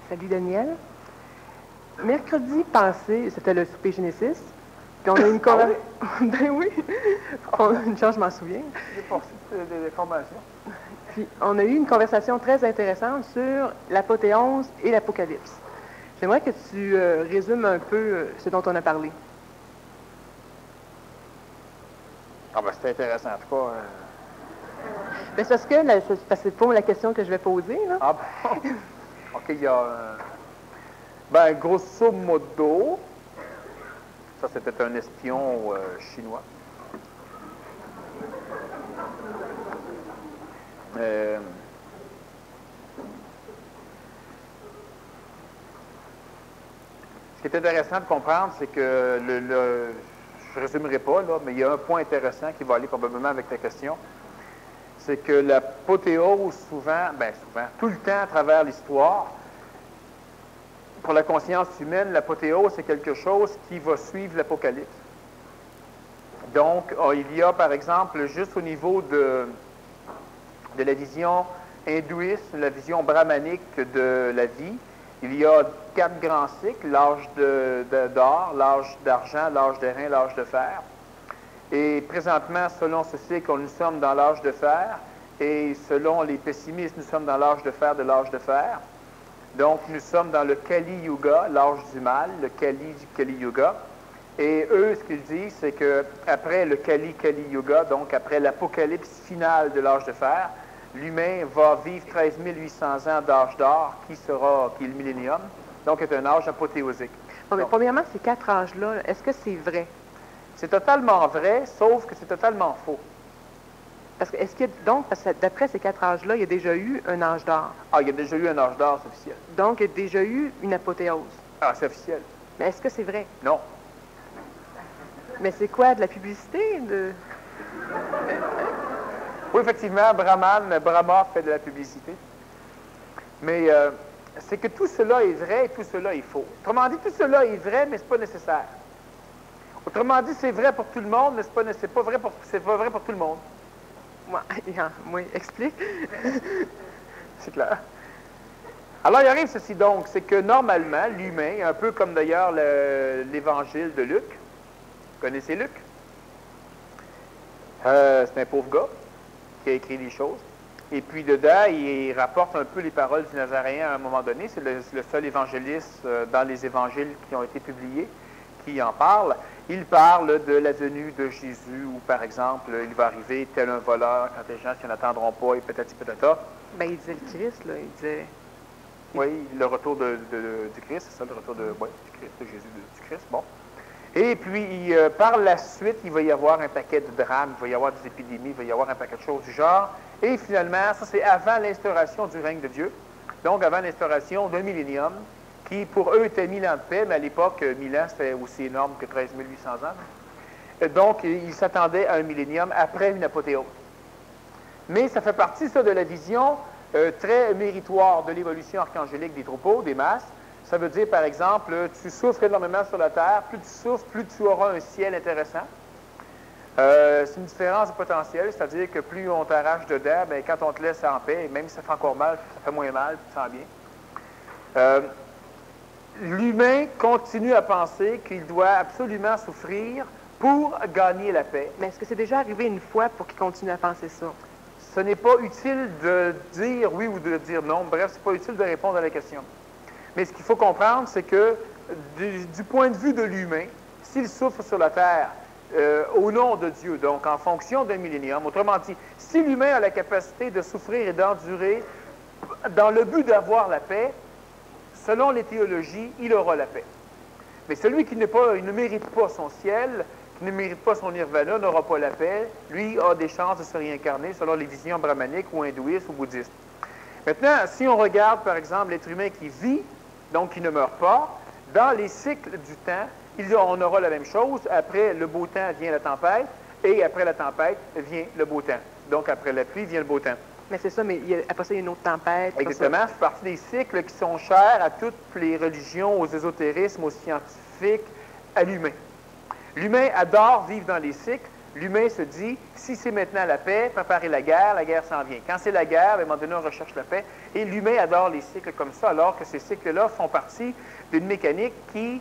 Salut Daniel. Mercredi passé, c'était le souper Genesis. Puis on a eu une conversation. Ben oui! Une chance, je m'en souviens. J'ai poursuivi des formations. Puis on a eu une conversation très intéressante sur l'apothéose et l'Apocalypse. J'aimerais que tu résumes un peu ce dont on a parlé. Ah ben c'était intéressant, en tout cas. Ben, c'est parce que c'est pas la question que je vais poser, là. Ah bon? OK, il y a... ben, grosso modo, ça c'était un espion chinois. Ce qui est intéressant de comprendre, c'est que je ne résumerai pas, là, mais il y a un point intéressant qui va aller probablement avec ta question. C'est que l'apothéose, souvent, tout le temps à travers l'histoire, pour la conscience humaine, l'apothéose, c'est quelque chose qui va suivre l'Apocalypse. Donc, il y a, par exemple, juste au niveau de la vision hindouiste, la vision brahmanique de la vie, il y a 4 grands cycles: l'âge d'or, l'âge d'argent, l'âge d'airain, l'âge de fer. Et présentement, selon ce cycle, nous sommes dans l'âge de fer, et selon les pessimistes, nous sommes dans l'âge de fer de l'âge de fer. Donc, nous sommes dans le Kali Yuga, l'âge du mal, le Kali du Kali Yuga. Et eux, ce qu'ils disent, c'est qu'après le Kali Yuga, donc après l'apocalypse finale de l'âge de fer, l'humain va vivre 13 800 ans d'âge d'or, qui est le millénium, donc est un âge apothéosique. Bon, mais premièrement, ces 4 âges-là, est-ce que c'est vrai? C'est totalement vrai, sauf que c'est totalement faux. Parce que d'après ces 4 âges-là, il y a déjà eu un âge d'or. Ah, il y a déjà eu un âge d'or, c'est officiel. Donc, il y a déjà eu une apothéose. Ah, c'est officiel. Mais est-ce que c'est vrai? Non. Mais c'est quoi, de la publicité? Oui, effectivement, Brahma fait de la publicité. Mais c'est que tout cela est vrai et tout cela est faux. Autrement dit, tout cela est vrai, mais ce n'est pas nécessaire. Autrement dit, c'est vrai pour tout le monde, mais c'est pas vrai pour tout le monde. Oui, explique. C'est clair. Alors, il arrive ceci donc, c'est que normalement, l'humain, un peu comme d'ailleurs l'évangile de Luc, vous connaissez Luc? C'est un pauvre gars qui a écrit des choses. Et puis dedans, il rapporte un peu les paroles du Nazaréen à un moment donné. C'est le seul évangéliste dans les évangiles qui ont été publiés qui en parle. Il parle de la venue de Jésus, où par exemple, il va arriver tel un voleur quand les gens s'y en attendront pas, et patati patata. Ben, il disait le Christ, là. Il disait... Oui, le retour du Christ, c'est ça, le retour du Christ, de Jésus, du Christ, bon. Et puis, par la suite, il va y avoir un paquet de drames, il va y avoir des épidémies, il va y avoir un paquet de choses du genre. Et finalement, ça c'est avant l'instauration du règne de Dieu, donc avant l'instauration d'un millénium, qui pour eux était 1000 ans de paix, mais à l'époque, 1000 ans, c'était aussi énorme que 13 800 ans. Et donc, ils s'attendaient à un millénium après une apothéose. Mais ça fait partie, ça, de la vision très méritoire de l'évolution archangélique des troupeaux, des masses. Ça veut dire, par exemple, tu souffres énormément sur la terre, plus tu souffres, plus tu auras un ciel intéressant. C'est une différence de potentiel, c'est-à-dire que plus on t'arrache dedans, bien, quand on te laisse en paix, même si ça fait encore mal, ça fait moins mal, tu te sens bien. L'humain continue à penser qu'il doit absolument souffrir pour gagner la paix. Mais est-ce que c'est déjà arrivé une fois pour qu'il continue à penser ça? Ce n'est pas utile de dire oui ou de dire non. Bref, ce n'est pas utile de répondre à la question. Mais ce qu'il faut comprendre, c'est que du point de vue de l'humain, s'il souffre sur la terre au nom de Dieu, donc en fonction d'un millénium, autrement dit, si l'humain a la capacité de souffrir et d'endurer dans le but d'avoir la paix, selon les théologies, il aura la paix. Mais celui qui il ne mérite pas son ciel, qui ne mérite pas son nirvana, n'aura pas la paix. Lui a des chances de se réincarner selon les visions brahmaniques ou hindouistes ou bouddhistes. Maintenant, si on regarde, par exemple, l'être humain qui vit, donc qui ne meurt pas, dans les cycles du temps, on aura la même chose. Après le beau temps vient la tempête, et après la tempête vient le beau temps. Donc, après la pluie vient le beau temps. Mais c'est ça, mais après ça, il y a une autre tempête. Exactement. C'est partie des cycles qui sont chers à toutes les religions, aux ésotérismes, aux scientifiques, à l'humain. L'humain adore vivre dans les cycles. l'humain se dit, si c'est maintenant la paix, préparez la guerre s'en vient. Quand c'est la guerre, à un moment donné, on recherche la paix. Et l'humain adore les cycles comme ça, alors que ces cycles-là font partie d'une mécanique qui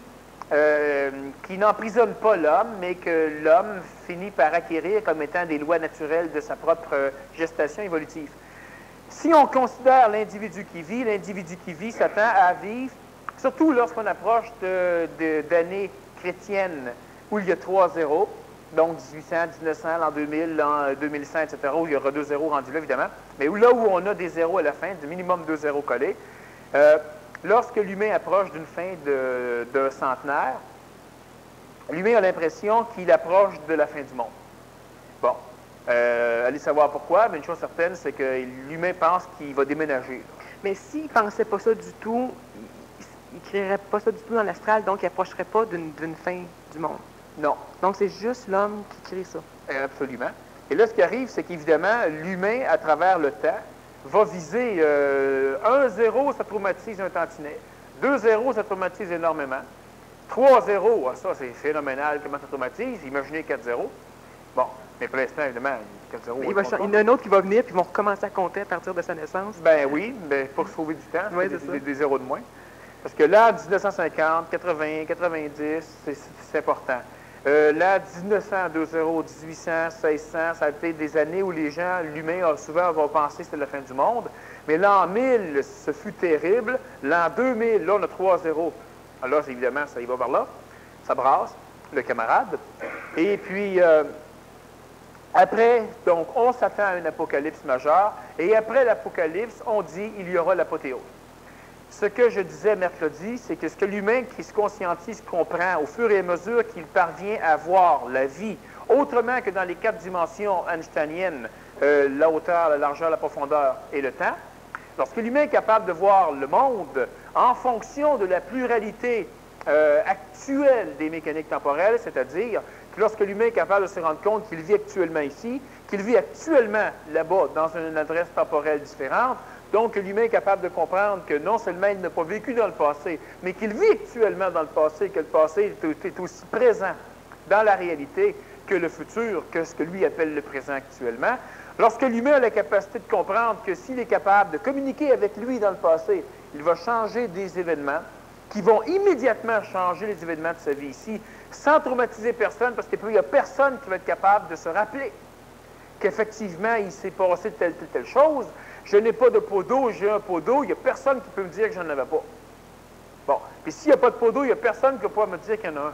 n'emprisonne pas l'homme, mais que l'homme finit par acquérir comme étant des lois naturelles de sa propre gestation évolutive. Si on considère l'individu qui vit s'attend à vivre, surtout lorsqu'on approche d'années chrétiennes où il y a 3 zéros, donc 1800, 1900, l'an 2000, l'an 2100, etc., où il y aura 2 zéros rendus là, évidemment, mais là où on a des zéros à la fin, du minimum 2 zéros collés, lorsque l'humain approche d'une fin d'un centenaire, l'humain a l'impression qu'il approche de la fin du monde. Bon, allez savoir pourquoi, mais une chose certaine, c'est que l'humain pense qu'il va déménager. Mais s'il ne pensait pas ça du tout, il ne créerait pas ça du tout dans l'astral, donc il n'approcherait pas d'une fin du monde. Non. Donc c'est juste l'homme qui crée ça. Absolument. Et là, ce qui arrive, c'est qu'évidemment, l'humain, à travers le temps, va viser 1 zéro, ça traumatise un tantinet. 2 zéros, ça traumatise énormément. 3 zéros, ça c'est phénoménal, comment ça traumatise. Imaginez 4 zéros. Bon, mais pour l'instant, évidemment, 4 zéros. Il y en a un autre qui va venir, puis ils vont recommencer à compter à partir de sa naissance. Ben oui, mais pour sauver du temps, oui, des zéros de moins. Parce que là, 1950, 80, 90, c'est important. Là, 1900, 2 zéros, 1800, 1600, ça a été des années où les gens, l'humain, souvent va penser que c'était la fin du monde. Mais l'an 1000, ce fut terrible. L'an 2000, là, on a 3 zéros. Alors là, évidemment, ça y va par là. Ça brasse, le camarade. Et puis, après, donc, on s'attend à un apocalypse majeur. Et après l'apocalypse, on dit il y aura l'apothéose. Ce que je disais mercredi, c'est que ce que l'humain qui se conscientise comprend au fur et à mesure qu'il parvient à voir la vie autrement que dans les 4 dimensions einsteiniennes, la hauteur, la largeur, la profondeur et le temps, lorsque l'humain est capable de voir le monde en fonction de la pluralité actuelle des mécaniques temporelles, c'est-à-dire que lorsque l'humain est capable de se rendre compte qu'il vit actuellement ici, qu'il vit actuellement là-bas dans une adresse temporelle différente, donc l'humain est capable de comprendre que non seulement il n'a pas vécu dans le passé, mais qu'il vit actuellement dans le passé, que le passé est aussi présent dans la réalité que le futur, que ce que lui appelle le présent actuellement. Lorsque l'humain a la capacité de comprendre que s'il est capable de communiquer avec lui dans le passé, il va changer des événements qui vont immédiatement changer les événements de sa vie ici, sans traumatiser personne, parce qu'il n'y a personne qui va être capable de se rappeler qu'effectivement, il s'est passé telle chose. Je n'ai pas de pot d'eau, j'ai un pot d'eau, il n'y a personne qui peut me dire que je n'en avais pas. Bon, puis s'il n'y a pas de pot d'eau, il n'y a personne qui va pouvoir me dire qu'il y en a un.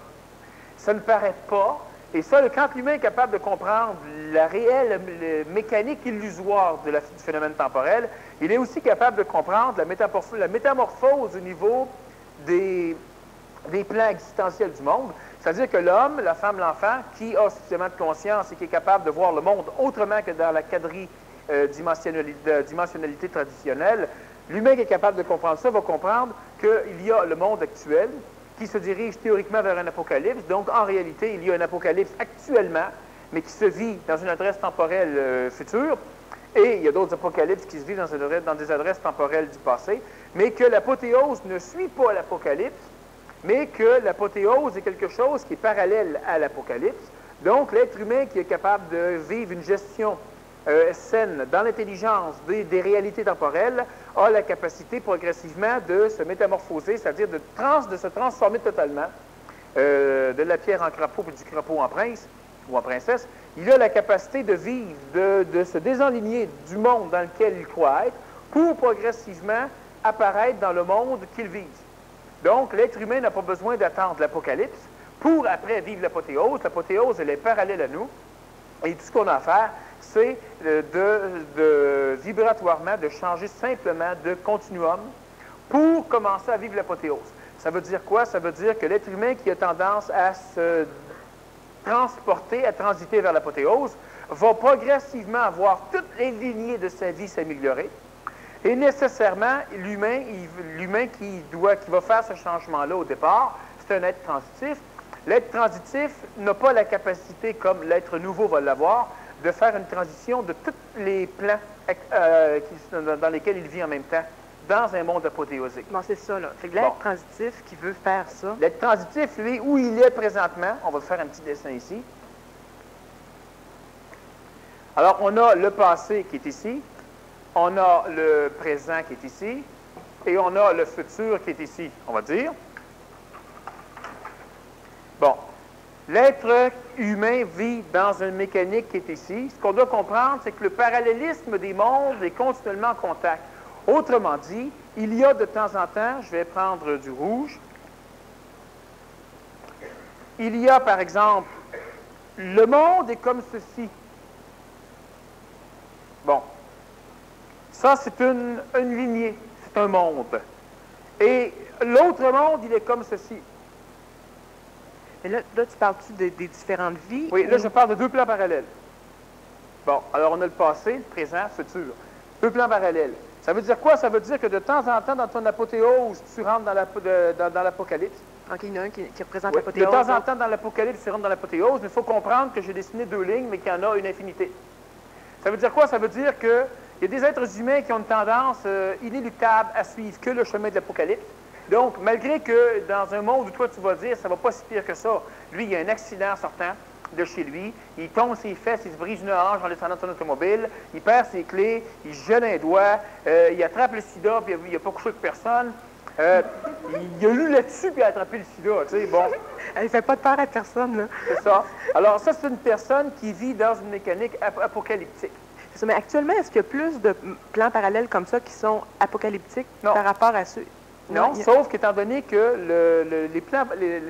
Ça ne paraît pas. Et ça, quand l'humain est capable de comprendre la réelle mécanique illusoire du phénomène temporel, il est aussi capable de comprendre la métamorphose au niveau des plans existentiels du monde. C'est-à-dire que l'homme, la femme, l'enfant, qui a suffisamment de conscience et qui est capable de voir le monde autrement que dans la dimensionnalité traditionnelle, l'humain qui est capable de comprendre ça va comprendre qu'il y a le monde actuel qui se dirige théoriquement vers un apocalypse. Donc, en réalité, il y a un apocalypse actuellement, mais qui se vit dans une adresse temporelle future. Et il y a d'autres apocalypses qui se vivent dans des adresses temporelles du passé. Mais que l'apothéose ne suit pas l'apocalypse, mais que l'apothéose est quelque chose qui est parallèle à l'apocalypse. Donc, l'être humain qui est capable de vivre une gestion saine dans l'intelligence des réalités temporelles a la capacité progressivement de se métamorphoser, c'est-à-dire de se transformer totalement de la pierre en crapaud puis du crapaud en prince ou en princesse. Il a la capacité de vivre, de se désenligner du monde dans lequel il croit être pour progressivement apparaître dans le monde qu'il vise. Donc, l'être humain n'a pas besoin d'attendre l'apocalypse pour après vivre l'apothéose. L'apothéose, elle est parallèle à nous. Et tout ce qu'on a à faire, c'est vibratoirement de changer simplement de continuum pour commencer à vivre l'apothéose. Ça veut dire quoi? Ça veut dire que l'être humain qui a tendance à se transporter, à transiter vers l'apothéose, va progressivement voir toutes les lignées de sa vie s'améliorer. Et nécessairement, l'humain qui va faire ce changement-là au départ, c'est un être transitif. L'être transitif n'a pas la capacité, comme l'être nouveau va l'avoir, de faire une transition de tous les plans dans lesquels il vit en même temps, dans un monde apothéosique. Bon, c'est ça, là. Fait que l'être transitif qui veut faire ça... L'être transitif, lui, où il est présentement, on va faire un petit dessin ici. Alors, on a le passé qui est ici, on a le présent qui est ici, et on a le futur qui est ici, on va dire. Bon. L'être humain vit dans une mécanique qui est ici. Ce qu'on doit comprendre, c'est que le parallélisme des mondes est continuellement en contact. Autrement dit, il y a de temps en temps, je vais prendre du rouge, il y a par exemple, le monde est comme ceci. Bon. Ça, c'est une lignée, c'est un monde. Et l'autre monde, il est comme ceci. Mais là tu parles-tu des différentes vies? Oui, là, je parle de deux plans parallèles. Bon, alors on a le passé, le présent, le futur. Deux plans parallèles. Ça veut dire quoi? Ça veut dire que de temps en temps, dans ton apothéose, tu rentres dans l'Apocalypse. OK, il y en a un qui représente Oui, l'apothéose. de temps en temps, dans l'Apocalypse, tu rentres dans l'apothéose, mais il faut comprendre que j'ai dessiné deux lignes, mais qu'il y en a une infinité. Ça veut dire quoi? Ça veut dire qu'il y a des êtres humains qui ont une tendance inéluctable à suivre que le chemin de l'Apocalypse. Donc, malgré que dans un monde où toi, tu vas dire, ça va pas si pire que ça, lui, il y a un accident en sortant de chez lui, il tombe ses fesses, il se brise une hanche en descendant de son automobile, il perd ses clés, il gèle un doigt, il attrape le sida, puis il n'a pas couché avec personne. Il a eu là-dessus, puis il a attrapé le sida, tu sais, bon. Elle ne fait pas de peur à personne, là. C'est ça. Alors, ça, c'est une personne qui vit dans une mécanique apocalyptique. C'est ça, mais actuellement, est-ce qu'il y a plus de plans parallèles comme ça qui sont apocalyptiques par rapport à ceux... Non, sauf qu'étant donné que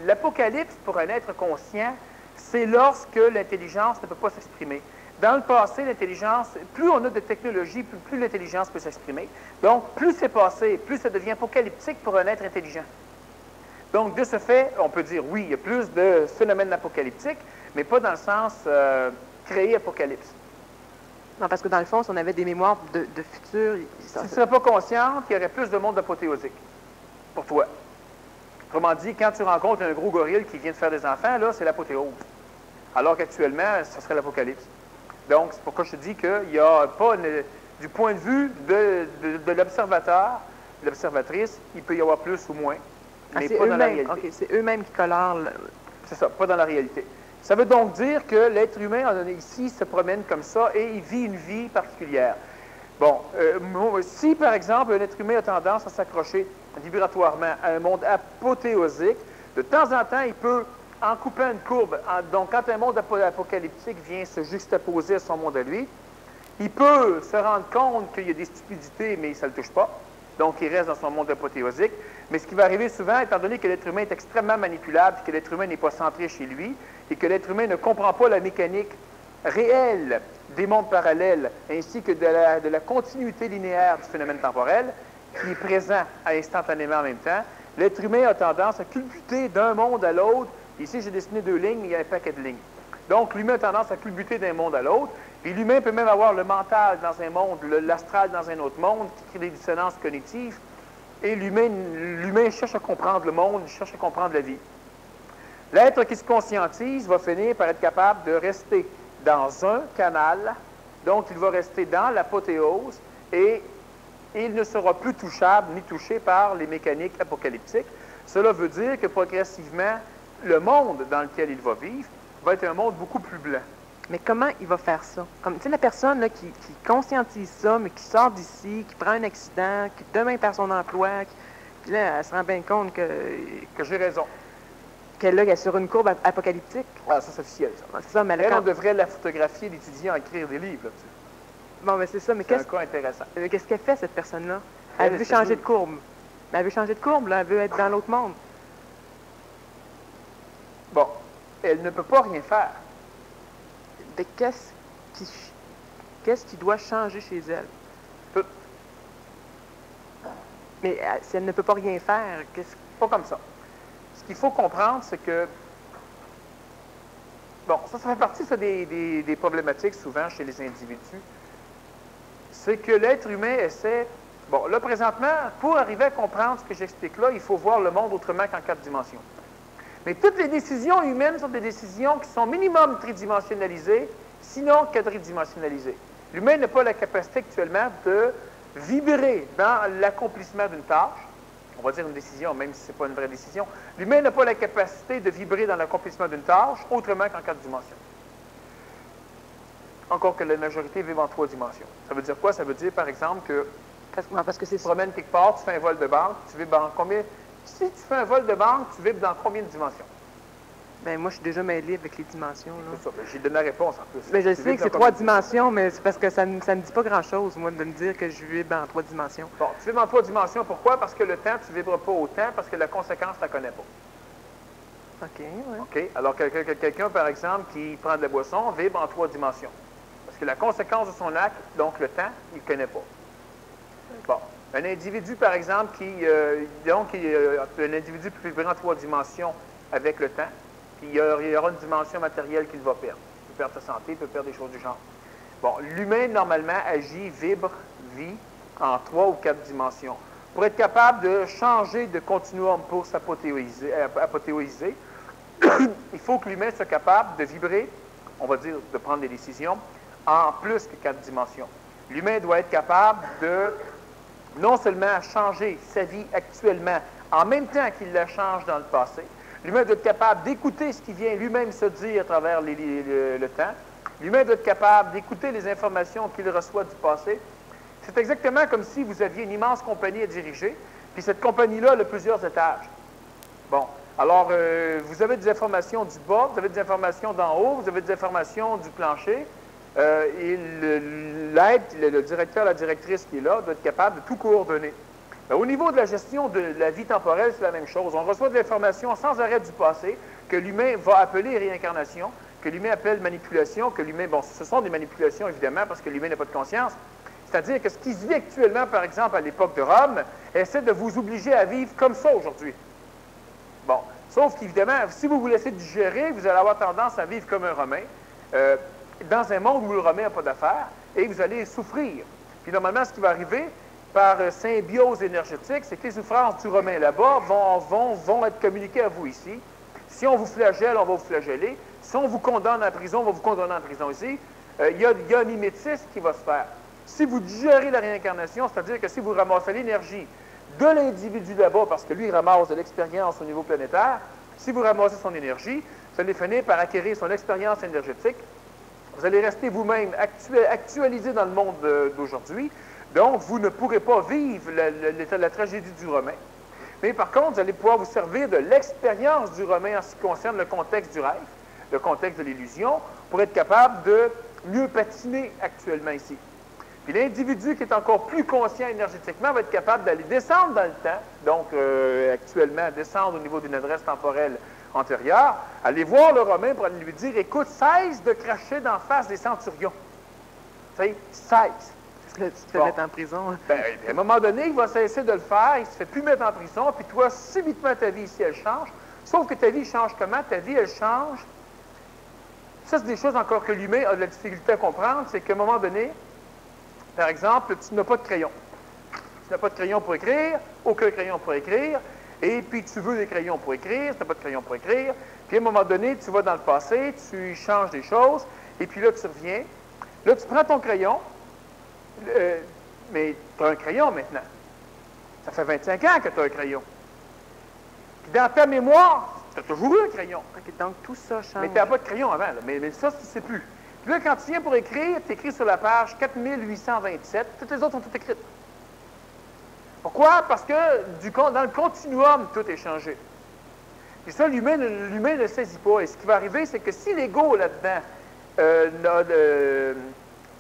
l'apocalypse pour un être conscient, c'est lorsque l'intelligence ne peut pas s'exprimer. Dans le passé, l'intelligence, plus on a de technologie, plus l'intelligence peut s'exprimer. Donc, plus c'est passé, plus ça devient apocalyptique pour un être intelligent. Donc, de ce fait, on peut dire oui, il y a plus de phénomènes apocalyptiques, mais pas dans le sens créer apocalypse. Non, parce que dans le fond, si on avait des mémoires de futur... Si tu ne serais pas consciente, il y aurait plus de monde apothéosique pour toi. Autrement dit, quand tu rencontres un gros gorille qui vient de faire des enfants, là, c'est l'apothéose. Alors qu'actuellement, ce serait l'apocalypse. Donc, c'est pourquoi je te dis qu'il n'y a pas, du point de vue de l'observateur, de l'observatrice, il peut y avoir plus ou moins, mais pas dans la réalité. OK, c'est eux-mêmes qui colorent... C'est ça, pas dans la réalité. Ça veut donc dire que l'être humain, ici, se promène comme ça et il vit une vie particulière. Bon, si, par exemple, un être humain a tendance à s'accrocher vibratoirement à un monde apothéosique, de temps en temps, il peut, en coupant une courbe, donc quand un monde apocalyptique vient se juxtaposer à son monde à lui, il peut se rendre compte qu'il y a des stupidités, mais ça ne le touche pas. Donc, il reste dans son monde apothéosique. Mais ce qui va arriver souvent, étant donné que l'être humain est extrêmement manipulable, que l'être humain n'est pas centré chez lui, et que l'être humain ne comprend pas la mécanique réelle des mondes parallèles, ainsi que de la continuité linéaire du phénomène temporel, qui est présent instantanément en même temps, l'être humain a tendance à culbuter d'un monde à l'autre. Ici, j'ai dessiné deux lignes, mais il y a un paquet de lignes. Donc, l'humain a tendance à culbuter d'un monde à l'autre. Et l'humain peut même avoir le mental dans un monde, l'astral dans un autre monde, qui crée des dissonances cognitives. Et l'humain cherche à comprendre le monde, cherche à comprendre la vie. L'être qui se conscientise va finir par être capable de rester dans un canal, donc il va rester dans l'apothéose, et il ne sera plus touchable ni touché par les mécaniques apocalyptiques. Cela veut dire que progressivement, le monde dans lequel il va vivre va être un monde beaucoup plus blanc. Mais comment il va faire ça? Comme, tu sais, la personne là, qui conscientise ça, mais qui sort d'ici, qui prend un accident, qui demain perd son emploi, puis là, elle se rend bien compte que j'ai raison. Qu'elle est sur une courbe apocalyptique. Ah, ça, c'est officiel, ça. C'est ça, mais elle, on devrait la photographier, l'étudier, en écrire des livres, là-dessus. Bon, mais c'est ça, mais c'est un cas intéressant. Qu'est-ce qu'elle fait, cette personne-là? Elle veut changer de courbe. Mais elle veut changer de courbe, là, elle veut être dans l'autre monde. Bon, elle ne peut pas rien faire. Mais qu'est-ce qui doit changer chez elle? Tout. Mais si elle ne peut pas rien faire, qu'est-ce... Pas comme ça. Ce qu'il faut comprendre, c'est que... Bon, ça fait partie ça, des problématiques souvent chez les individus. C'est que l'être humain essaie... Bon, là, présentement, pour arriver à comprendre ce que j'explique là, il faut voir le monde autrement qu'en 4 dimensions. Mais toutes les décisions humaines sont des décisions qui sont minimum tridimensionnalisées, sinon quadridimensionnalisées. L'humain n'a pas la capacité actuellement de vibrer dans l'accomplissement d'une tâche. On va dire une décision, même si ce n'est pas une vraie décision. L'humain n'a pas la capacité de vibrer dans l'accomplissement d'une tâche autrement qu'en 4 dimensions. encore que la majorité vivent en 3 dimensions. Ça veut dire quoi? Ça veut dire, par exemple, que Parce que c'est tu te promènes quelque part, tu fais un vol de banque, tu vibres dans combien... Si tu fais un vol de banque, tu vibres dans combien de dimensions? Ben, moi, je suis déjà mêlée avec les dimensions. Là. C'est ça. J'ai donné la réponse en plus. Ben, je Tu sais vibres que c'est dans 3 combien de dimensions, mais c'est parce que ça ne me dit pas grand-chose, moi, de me dire que je vibre en 3 dimensions. Bon, tu vibres en 3 dimensions. Pourquoi? Parce que le temps, tu ne vibres pas au temps, parce que la conséquence, tu ne la connais pas. OK, oui. OK? Alors, quelqu'un, par exemple, qui prend de la boisson, vibre en 3 dimensions. Parce que la conséquence de son acte, donc le temps, il ne connaît pas. Bon. Un individu, par exemple, un individu peut vibrer en 3 dimensions avec le temps, puis il y aura une dimension matérielle qu'il va perdre. Il peut perdre sa santé, il peut perdre des choses du genre. Bon, l'humain, normalement, agit, vibre, vit en 3 ou 4 dimensions. Pour être capable de changer de continuum pour s'apothéoiser, il faut que l'humain soit capable de vibrer, on va dire, de prendre des décisions, en plus que 4 dimensions. L'humain doit être capable de non seulement changer sa vie actuellement en même temps qu'il la change dans le passé. L'humain doit être capable d'écouter ce qui vient lui-même se dire à travers le temps. L'humain doit être capable d'écouter les informations qu'il reçoit du passé. C'est exactement comme si vous aviez une immense compagnie à diriger, puis cette compagnie-là a plusieurs étages. Bon, alors vous avez des informations du bas, vous avez des informations d'en haut, vous avez des informations du plancher, et l'aide, le directeur, la directrice qui est là, doit être capable de tout coordonner. Ben, au niveau de la gestion de la vie temporelle, c'est la même chose. On reçoit de l'information sans arrêt du passé que l'humain va appeler réincarnation, que l'humain appelle manipulation, que l'humain, bon, ce sont des manipulations évidemment parce que l'humain n'a pas de conscience. C'est-à-dire que ce qui se vit actuellement, par exemple, à l'époque de Rome, essaie de vous obliger à vivre comme ça aujourd'hui. Bon, sauf qu'évidemment, si vous vous laissez digérer, vous allez avoir tendance à vivre comme un Romain. Dans un monde où le Romain n'a pas d'affaires, et vous allez souffrir. Puis normalement, ce qui va arriver par symbiose énergétique, c'est que les souffrances du Romain là-bas vont être communiquées à vous ici. Si on vous flagelle, on va vous flageller. Si on vous condamne en prison, on va vous condamner en prison ici. Il y a un mimétisme qui va se faire. Si vous digérez la réincarnation, c'est-à-dire que si vous ramassez l'énergie de l'individu là-bas, parce que lui, il ramasse de l'expérience au niveau planétaire, si vous ramassez son énergie, vous allez finir par acquérir son expérience énergétique. Vous allez rester vous-même actualisé dans le monde d'aujourd'hui. Donc, vous ne pourrez pas vivre la tragédie du Romain. Mais par contre, vous allez pouvoir vous servir de l'expérience du Romain en ce qui concerne le contexte du rêve, le contexte de l'illusion, pour être capable de mieux patiner actuellement ici. Puis l'individu qui est encore plus conscient énergétiquement va être capable d'aller descendre dans le temps, donc actuellement descendre au niveau d'une adresse temporelle antérieure, aller voir le Romain pour aller lui dire, écoute, cesse de cracher d'en face des centurions. Tu sais, cesse. Tu te fais mettre en prison. Ben, à un moment donné, il va cesser de le faire, il ne se fait plus mettre en prison, puis toi, subitement, ta vie ici, elle change. Sauf que ta vie change comment? Ta vie, elle change. Ça, c'est des choses encore que l'humain a de la difficulté à comprendre, c'est qu'à un moment donné, par exemple, tu n'as pas de crayon. Tu n'as pas de crayon pour écrire, aucun crayon pour écrire, et puis tu veux des crayons pour écrire, tu n'as pas de crayon pour écrire, puis à un moment donné, tu vas dans le passé, tu changes des choses, et puis là, tu reviens. Là, tu prends ton crayon, mais tu as un crayon maintenant. Ça fait 25 ans que tu as un crayon. Puis dans ta mémoire, tu as toujours eu un crayon. Okay, donc tout ça change. Mais tu n'as pas de crayon avant, là. Mais ça, tu ne sais plus. Puis là, quand tu viens pour écrire, tu écris sur la page 4827, toutes les autres sont toutes écrites. Pourquoi? Parce que dans le continuum, tout est changé. Et ça, l'humain ne le saisit pas. Et ce qui va arriver, c'est que si l'ego là-dedans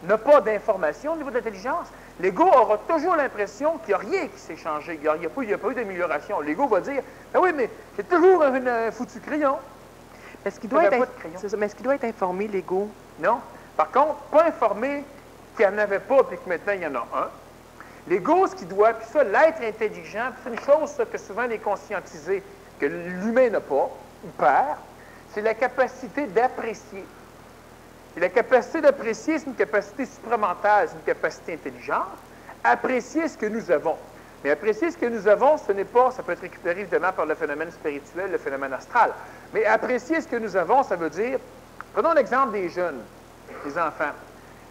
n'a pas d'information au niveau de l'intelligence, l'ego aura toujours l'impression qu'il n'y a rien qui s'est changé, il n'y a pas eu d'amélioration. L'ego va dire, ah oui, mais c'est toujours un foutu crayon. Est-ce qu'il doit, être informé, l'ego? Non. Par contre, pas informé qu'il n'y en avait pas et que maintenant il y en a un. L'ego, ce qu'il doit, puis ça, l'être intelligent, c'est une chose ça, que souvent les conscientisés, que l'humain n'a pas, ou perd, c'est la capacité d'apprécier. Et la capacité d'apprécier, c'est une capacité supramentale, c'est une capacité intelligente. Apprécier ce que nous avons. Mais apprécier ce que nous avons, ce n'est pas, ça peut être récupéré évidemment par le phénomène spirituel, le phénomène astral. Mais apprécier ce que nous avons, ça veut dire, prenons l'exemple des jeunes, des enfants.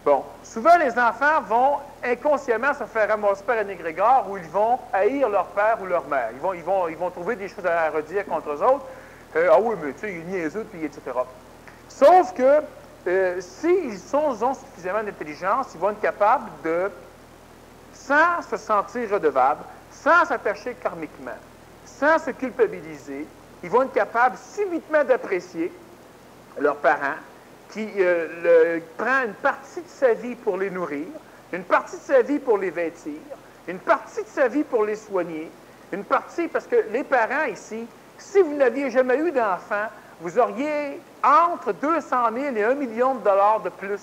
Bon, souvent les enfants vont inconsciemment se faire ramasser par un égrégore où ils vont haïr leur père ou leur mère. Ils vont trouver des choses à redire contre eux autres. Ah oui, mais tu sais, il est niaiseux, puis etc. Sauf que s'ils ont suffisamment d'intelligence, ils vont être capables de, sans se sentir redevables, sans s'attacher karmiquement, sans se culpabiliser, ils vont être capables subitement d'apprécier leurs parents, qui prend une partie de sa vie pour les nourrir, une partie de sa vie pour les vêtir, une partie de sa vie pour les soigner, une partie, parce que les parents ici, si vous n'aviez jamais eu d'enfant, vous auriez entre 200 000 et 1 million de dollars de plus.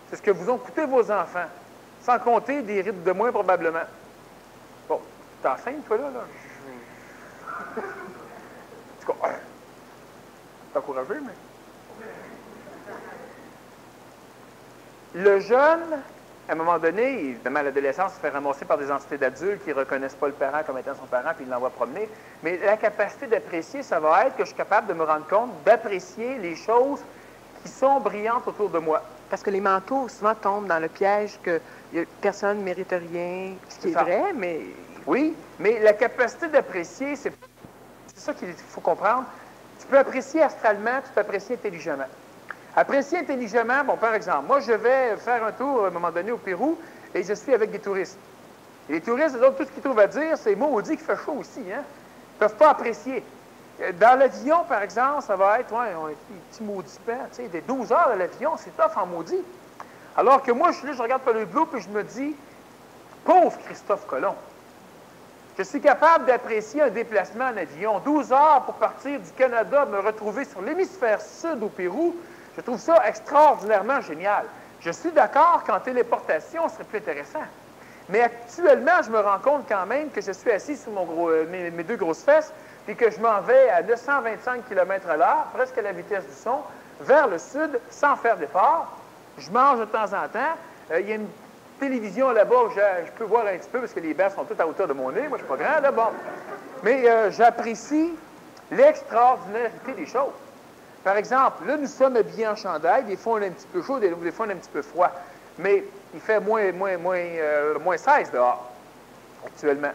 C'est ce que vous ont coûté vos enfants, sans compter des rides de moins probablement. Bon, t'es enceinte, toi, là? En tout cas, t'es encouragé, mais... Le jeune, à un moment donné, évidemment, l'adolescence se fait ramasser par des entités d'adultes qui ne reconnaissent pas le parent comme étant son parent, puis ils l'envoient promener. Mais la capacité d'apprécier, ça va être que je suis capable de me rendre compte, d'apprécier les choses qui sont brillantes autour de moi. Parce que les manteaux, souvent, tombent dans le piège que personne ne mérite rien, ce qui est vrai, mais... Oui, mais la capacité d'apprécier, c'est ça qu'il faut comprendre. Tu peux apprécier astralement, tu peux apprécier intelligemment. Apprécier intelligemment, bon, par exemple, moi, je vais faire un tour, à un moment donné, au Pérou, et je suis avec des touristes. Et les touristes, eux autres, tout ce qu'ils trouvent à dire, c'est maudit qu'il fait chaud aussi, hein? Ils ne peuvent pas apprécier. Dans l'avion, par exemple, ça va être, ouais, des petits maudits pans, tu sais, des 12 heures de l'avion, c'est tough en maudit. Alors que moi, je suis là, je regarde par le bleu, puis je me dis, pauvre Christophe Colomb. Je suis capable d'apprécier un déplacement en avion. 12 heures pour partir du Canada, me retrouver sur l'hémisphère sud au Pérou. Je trouve ça extraordinairement génial. Je suis d'accord qu'en téléportation, ce serait plus intéressant. Mais actuellement, je me rends compte quand même que je suis assis sur mes deux grosses fesses et que je m'en vais à 225 km/h, presque à la vitesse du son, vers le sud, sans faire d'effort. Je mange de temps en temps. Il y a une télévision là-bas où je peux voir un petit peu parce que les bains sont toutes à hauteur de mon nez. Moi, je ne suis pas grand, là, bon. Mais j'apprécie l'extraordinarité des choses. Par exemple, là, nous sommes habillés en chandail. Des fois, on est un petit peu chaud, des fois, on est un petit peu froid. Mais il fait moins 16 dehors, actuellement.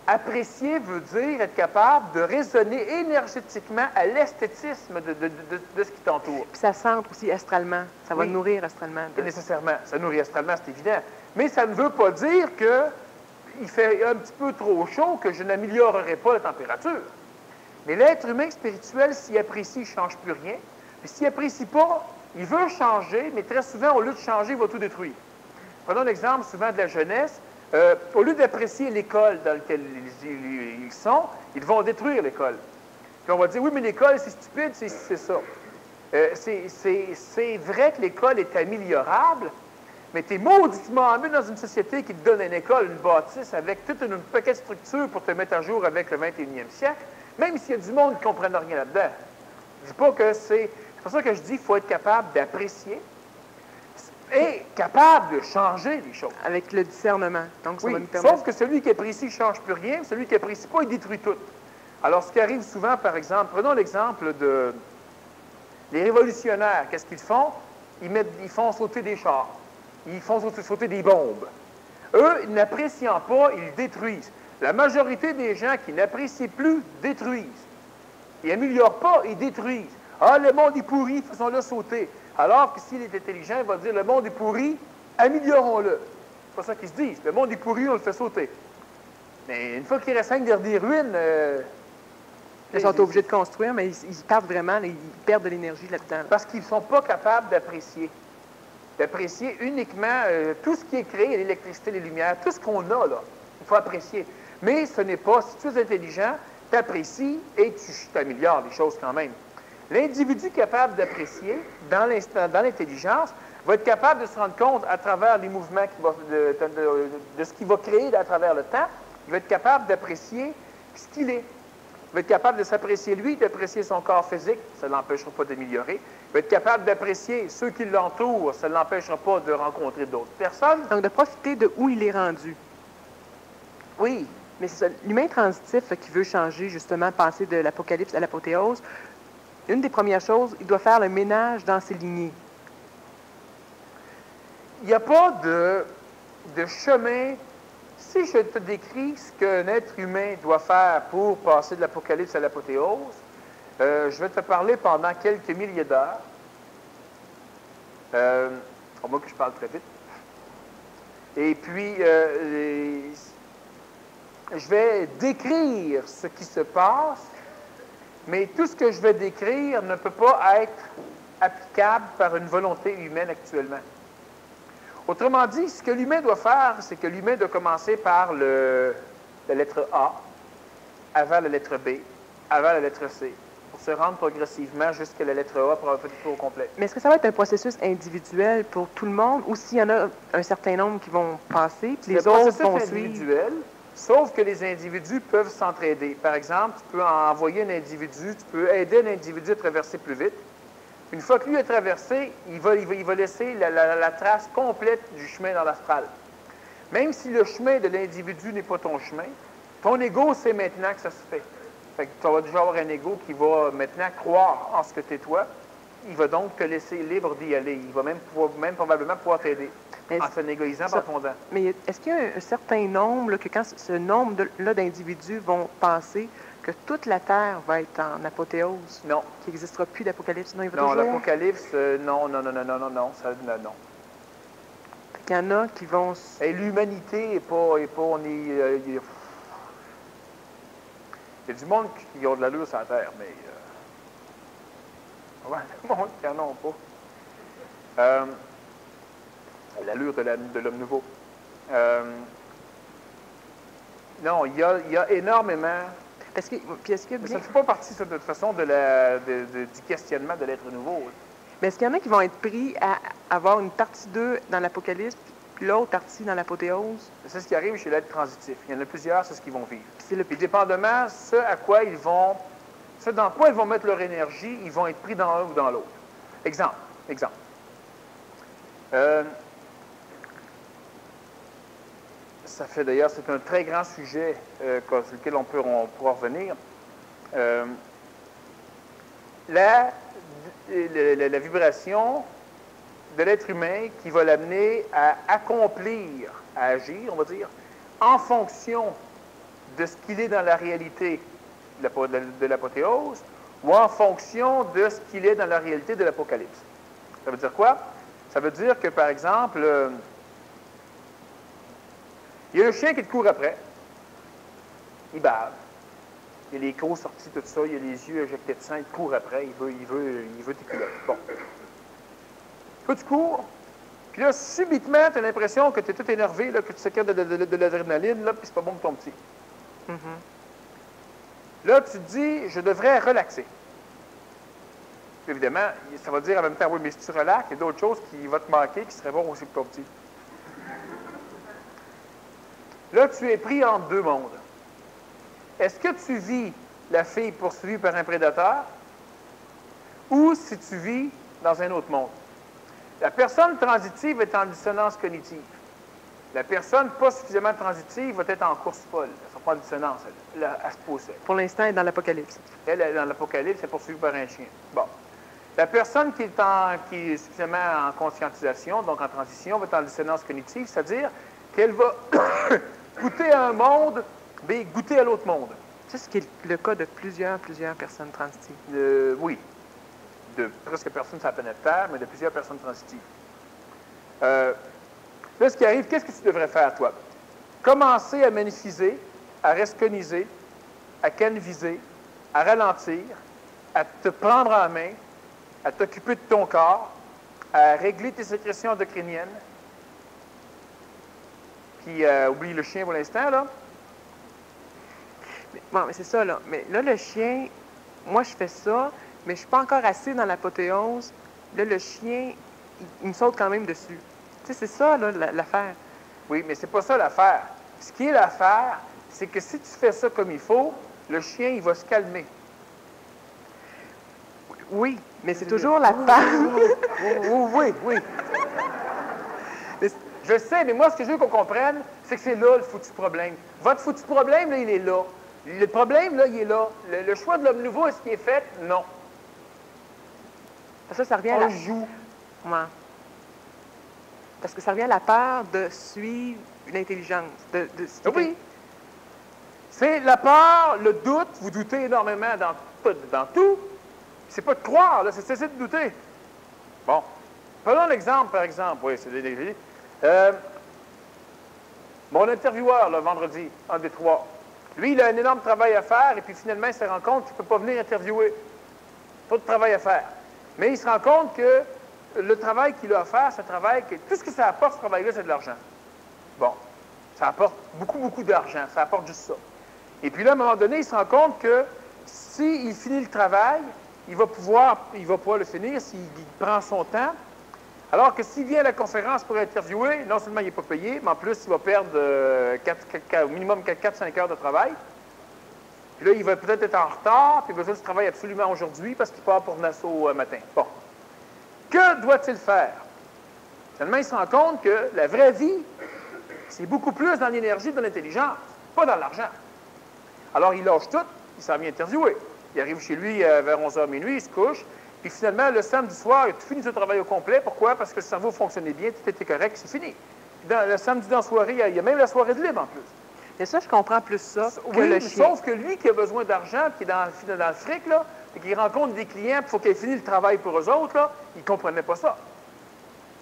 Apprécier veut dire être capable de raisonner énergétiquement à l'esthétisme de ce qui t'entoure. Puis ça centre aussi astralement. Ça va nourrir astralement. Nécessairement. Ça nourrit astralement, c'est évident. Mais ça ne veut pas dire qu'il fait un petit peu trop chaud, que je n'améliorerai pas la température. Mais l'être humain spirituel, s'il apprécie, il ne change plus rien. Puis s'il n'apprécie pas, il veut changer, mais très souvent, au lieu de changer, il va tout détruire. Prenons l'exemple souvent de la jeunesse. Au lieu d'apprécier l'école dans laquelle ils sont, ils vont détruire l'école. Puis on va dire, oui, mais l'école, c'est stupide, c'est ça. C'est vrai que l'école est améliorable, mais tu es mauditement mieux dans une société qui te donne une école, une bâtisse, avec toute une paquet de structures pour te mettre à jour avec le 21e siècle, même s'il y a du monde qui ne comprenne rien là-dedans. Je ne dis pas que c'est pour ça que je dis qu'il faut être capable d'apprécier et capable de changer les choses. Avec le discernement. Donc, ça oui, va nous permettre... sauf que celui qui apprécie ne change plus rien, celui qui n'apprécie pas, il détruit tout. Alors, ce qui arrive souvent, par exemple, prenons l'exemple des révolutionnaires. Qu'est-ce qu'ils font? Ils font sauter des chars. Ils font sauter des bombes. Eux, n'appréciant pas, ils détruisent. La majorité des gens qui n'apprécient plus détruisent. Ils n'améliorent pas, ils détruisent. Ah, le monde est pourri, faisons-le sauter. Alors que s'il est intelligent, il va dire, le monde est pourri, améliorons-le. C'est pas ça qu'ils se disent. Le monde est pourri, on le fait sauter. Mais une fois qu'il reste des ruines... ils sont obligés de construire, mais ils perdent vraiment, ils perdent de l'énergie là-dedans. Parce qu'ils ne sont pas capables d'apprécier. D'apprécier uniquement tout ce qui est créé, l'électricité, les lumières, tout ce qu'on a, là. Il faut apprécier. Mais ce n'est pas, si tu es intelligent, tu apprécies et tu t'améliores les choses quand même. L'individu capable d'apprécier, dans l'intelligence, va être capable de se rendre compte à travers les mouvements de ce qu'il va créer à travers le temps. Il va être capable d'apprécier ce qu'il est. Il va être capable de s'apprécier lui, d'apprécier son corps physique, ça ne l'empêchera pas d'améliorer. Il va être capable d'apprécier ceux qui l'entourent, ça ne l'empêchera pas de rencontrer d'autres personnes. Donc, de profiter de où il est rendu. Oui. Mais c'est ça, l'humain transitif qui veut changer, justement, passer de l'apocalypse à l'apothéose, une des premières choses, il doit faire le ménage dans ses lignées. Il n'y a pas de chemin. Si je te décris ce qu'un être humain doit faire pour passer de l'apocalypse à l'apothéose, je vais te parler pendant quelques milliers d'heures. Au moins que je parle très vite. Et puis, je vais décrire ce qui se passe, mais tout ce que je vais décrire ne peut pas être applicable par une volonté humaine actuellement. Autrement dit, ce que l'humain doit faire, c'est que l'humain doit commencer par la lettre A, avant la lettre B, avant la lettre C, pour se rendre progressivement jusqu'à la lettre A pour avoir fait le tour au complet. Mais est-ce que ça va être un processus individuel pour tout le monde ou s'il y en a un certain nombre qui vont passer, puis les autres vont suivre? Individuel, sauf que les individus peuvent s'entraider. Par exemple, tu peux envoyer un individu, tu peux aider un individu à traverser plus vite. Une fois que lui a traversé, il va laisser la trace complète du chemin dans l'astral. Même si le chemin de l'individu n'est pas ton chemin, ton ego sait maintenant que ça se fait. Fait que tu vas déjà avoir un ego qui va maintenant croire en ce que tu es toi. Il va donc te laisser libre d'y aller. Il va même probablement pouvoir t'aider en se négoisant par ton dent. Mais est-ce qu'il y a un certain nombre, là, que quand ce nombre-là d'individus vont passer, que toute la Terre va être en apothéose? Non. Qu'il n'existera plus d'Apocalypse? Non, non, l'Apocalypse, non. Non. Il y en a qui vont... Et l'humanité n'est pas... on est... il y a du monde qui a de l'allure sur la Terre, mais... ouais, le monde qui n'en ont pas. L'allure de l'homme nouveau. Non, il y a énormément... est-ce qu'il y a bien... Ça ne fait pas partie, ça, de toute façon, du questionnement de l'être nouveau. Mais est-ce qu'il y en a qui vont être pris à avoir une partie d'eux dans l'Apocalypse, puis l'autre partie dans l'apothéose? C'est ce qui arrive chez l'être transitif. Il y en a plusieurs, c'est ce qu'ils vont vivre. Puis dépendamment ce dans quoi ils vont mettre leur énergie, ils vont être pris dans l'un ou dans l'autre. Exemple. Ça fait d'ailleurs, c'est un très grand sujet sur lequel on pourra revenir. La vibration de l'être humain qui va l'amener à accomplir, à agir, on va dire, en fonction de ce qu'il est dans la réalité de l'apothéose ou en fonction de ce qu'il est dans la réalité de l'Apocalypse. Ça veut dire quoi? Ça veut dire que, par exemple, il y a le chien qui te court après. Il bave. Il y a les crocs sortis, tout ça. Il y a les yeux éjectés de sang. Il te court après. Il veut tes culottes. Bon. Toi, tu cours. Puis là, subitement, tu as l'impression que tu es tout énervé, là, que tu sécrètes de l'adrénaline, là, puis c'est pas bon pour ton petit. Là, tu te dis, je devrais relaxer. Puis, évidemment, ça va dire en même temps, oui, mais si tu relaxes, il y a d'autres choses qui vont te manquer, qui seraient bons aussi pour ton petit. Là, tu es pris entre deux mondes. Est-ce que tu vis la fille poursuivie par un prédateur ou si tu vis dans un autre monde? La personne transitive est en dissonance cognitive. La personne pas suffisamment transitive va être en course folle. Elle ne sera pas en dissonance. Elle se possède. Pour l'instant, elle est dans l'Apocalypse. Elle est dans l'Apocalypse, elle est poursuivie par un chien. Bon. La personne qui est suffisamment en conscientisation, donc en transition, va être en dissonance cognitive, c'est-à-dire qu'elle va goûter à un monde, mais goûter à l'autre monde. C'est ce qui est le cas de plusieurs personnes transitives. Oui. De presque personne sur la planète Terre, mais de plusieurs personnes transitives. Là, ce qui arrive, qu'est-ce que tu devrais faire, toi? Commencer à magnifiser, à resconiser, à canviser, à ralentir, à te prendre en main, à t'occuper de ton corps, à régler tes sécrétions endocriniennes. Puis, oublie le chien pour l'instant, là. Bon, mais c'est ça, là. Mais là, le chien, moi, je fais ça, mais je ne suis pas encore assez dans l'apothéose. Là, le chien, il me saute quand même dessus. Tu sais, c'est ça, là, l'affaire. Oui, mais c'est pas ça l'affaire. Ce qui est l'affaire, c'est que si tu fais ça comme il faut, le chien, il va se calmer. Oui, mais c'est toujours la femme. Oui. Je sais, mais moi, ce que je veux qu'on comprenne, c'est que c'est là le foutu problème. Votre foutu problème, là, il est là. Le problème, là, il est là. Le choix de l'homme nouveau, est-ce qu'il est fait? Non. Ça revient à On joue. Ouais. Parce que ça revient à la peur de suivre l'intelligence. Oui. C'est la peur, le doute. Vous doutez énormément dans tout. C'est pas de croire, là, c'est cesser de douter. Bon. Prenons l'exemple, par exemple. Oui, c'est des... Mon intervieweur, le vendredi, un des trois, lui, il a un énorme travail à faire et puis finalement, il se rend compte qu'il ne peut pas venir interviewer. Pas de travail à faire. Mais il se rend compte que le travail qu'il a à faire, c'est un travail que tout ce que ça apporte, ce travail-là, c'est de l'argent. Bon, ça apporte beaucoup, beaucoup d'argent. Ça apporte juste ça. Et puis là, à un moment donné, il se rend compte que s'il finit le travail, il va pouvoir le finir s'il prend son temps. Alors que s'il vient à la conférence pour interviewer, non seulement il n'est pas payé, mais en plus, il va perdre au minimum 4-5 heures de travail. Puis là, il va peut-être être en retard, puis il a besoin de travailler absolument aujourd'hui parce qu'il part pour Nassau matin. Bon. Que doit-il faire? Finalement, il se rend compte que la vraie vie, c'est beaucoup plus dans l'énergie, dans l'intelligence, pas dans l'argent. Alors, il lâche tout, il s'en vient interviewer. Il arrive chez lui vers 11h minuit, il se couche, puis finalement, le samedi soir, il a tout fini son travail au complet. Pourquoi? Parce que le cerveau fonctionnait bien, tout était correct, c'est fini. Le samedi dans la soirée, il y a même la soirée de libre en plus. Et ça, je comprends plus ça que oui, le chien. Sauf que lui qui a besoin d'argent, qui est dans le fric, là, et qui rencontre des clients, puis il faut qu'il ait fini le travail pour eux autres, là, il ne comprenait pas ça.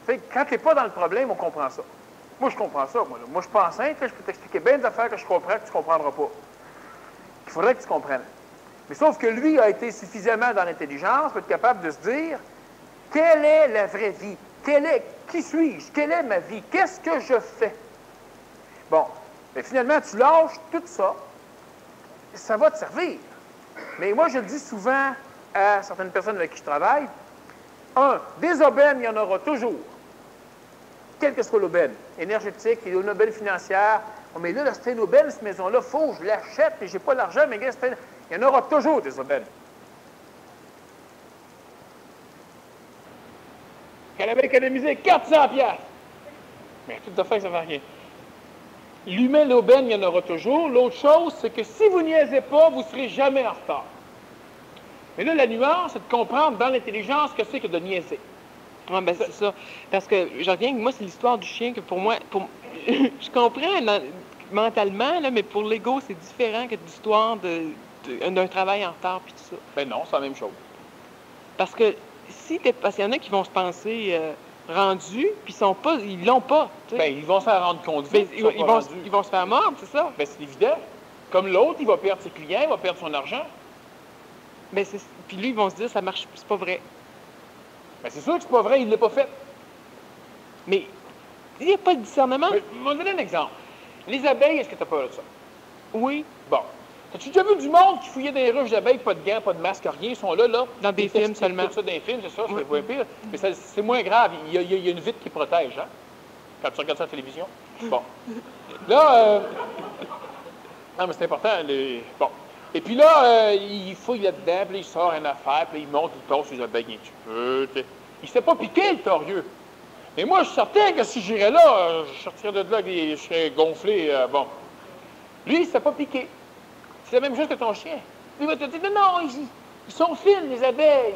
Fait que quand tu n'es pas dans le problème, on comprend ça. Moi, je comprends ça, moi. Là. Moi, je ne suis pas enceinte, là, je peux t'expliquer bien des affaires que je comprends, que tu ne comprendras pas. Il faudrait que tu comprennes. Mais sauf que lui a été suffisamment dans l'intelligence pour être capable de se dire quelle est la vraie vie? Qui suis-je? Quelle est ma vie? Qu'est-ce que je fais? Bon, mais finalement, tu lâches tout ça, ça va te servir. Mais moi, je le dis souvent à certaines personnes avec qui je travaille, des aubaines, il y en aura toujours. Quelle que soit l'aubaine, énergétique, il y a une aubaine financière. Oh, mais là, c'est une aubaine, cette maison-là, il faut que je l'achète, et je n'ai pas l'argent, mais gars, il y en aura toujours des aubaines. Qu'elle avait économisé 400 piastres. Mais tout à fait, ça ne va rien. L'humain, l'aubaine, il y en aura toujours. L'autre chose, c'est que si vous niaisez pas, vous ne serez jamais en retard. Mais là, la nuance, c'est de comprendre dans l'intelligence ce que c'est que de niaiser. Oui, bien, c'est ça. Parce que je reviens, moi, c'est l'histoire du chien que pour moi, je comprends mentalement, là, mais pour l'ego, c'est différent que l'histoire d'un travail en retard puis tout ça. Ben non, c'est la même chose. Parce que parce qu'il y en a qui vont se penser rendus, puis ils l'ont pas. Bien, ils vont s'en rendre compte vite. Ils vont se faire mordre, c'est ça? Bien, c'est évident. Comme l'autre, il va perdre ses clients, il va perdre son argent. Bien, puis lui, ils vont se dire, ça marche, c'est pas vrai. Bien, c'est sûr que c'est pas vrai, il ne l'a pas fait. Mais il n'y a pas de discernement. Mais, je vais te donner un exemple. Les abeilles, est-ce que tu as peur de ça? Oui. Bon. As-tu déjà vu du monde qui fouillait des ruches d'abeilles, pas de gants, pas de masque, rien? Ils sont là. Dans des films seulement. Tout ça dans des films, c'est ça, c'est pas pire. Mais c'est moins grave. Il y a une vitre qui protège, hein? Quand tu regardes ça à la télévision. Bon. Là, non, mais c'est important. Bon. Et puis là, il fouille là-dedans, puis là, il sort une affaire, puis là, il monte, il passe les abeilles un petit peu. T'sais. Il ne s'est pas piqué, le torieux. Mais moi, je suis certain que si j'irais là, je sortirais de là, je serais gonflé. Bon. Lui, il ne s'est pas piqué. C'est la même chose que ton chien. Lui, il va te dire, non, ils sont fines, les abeilles.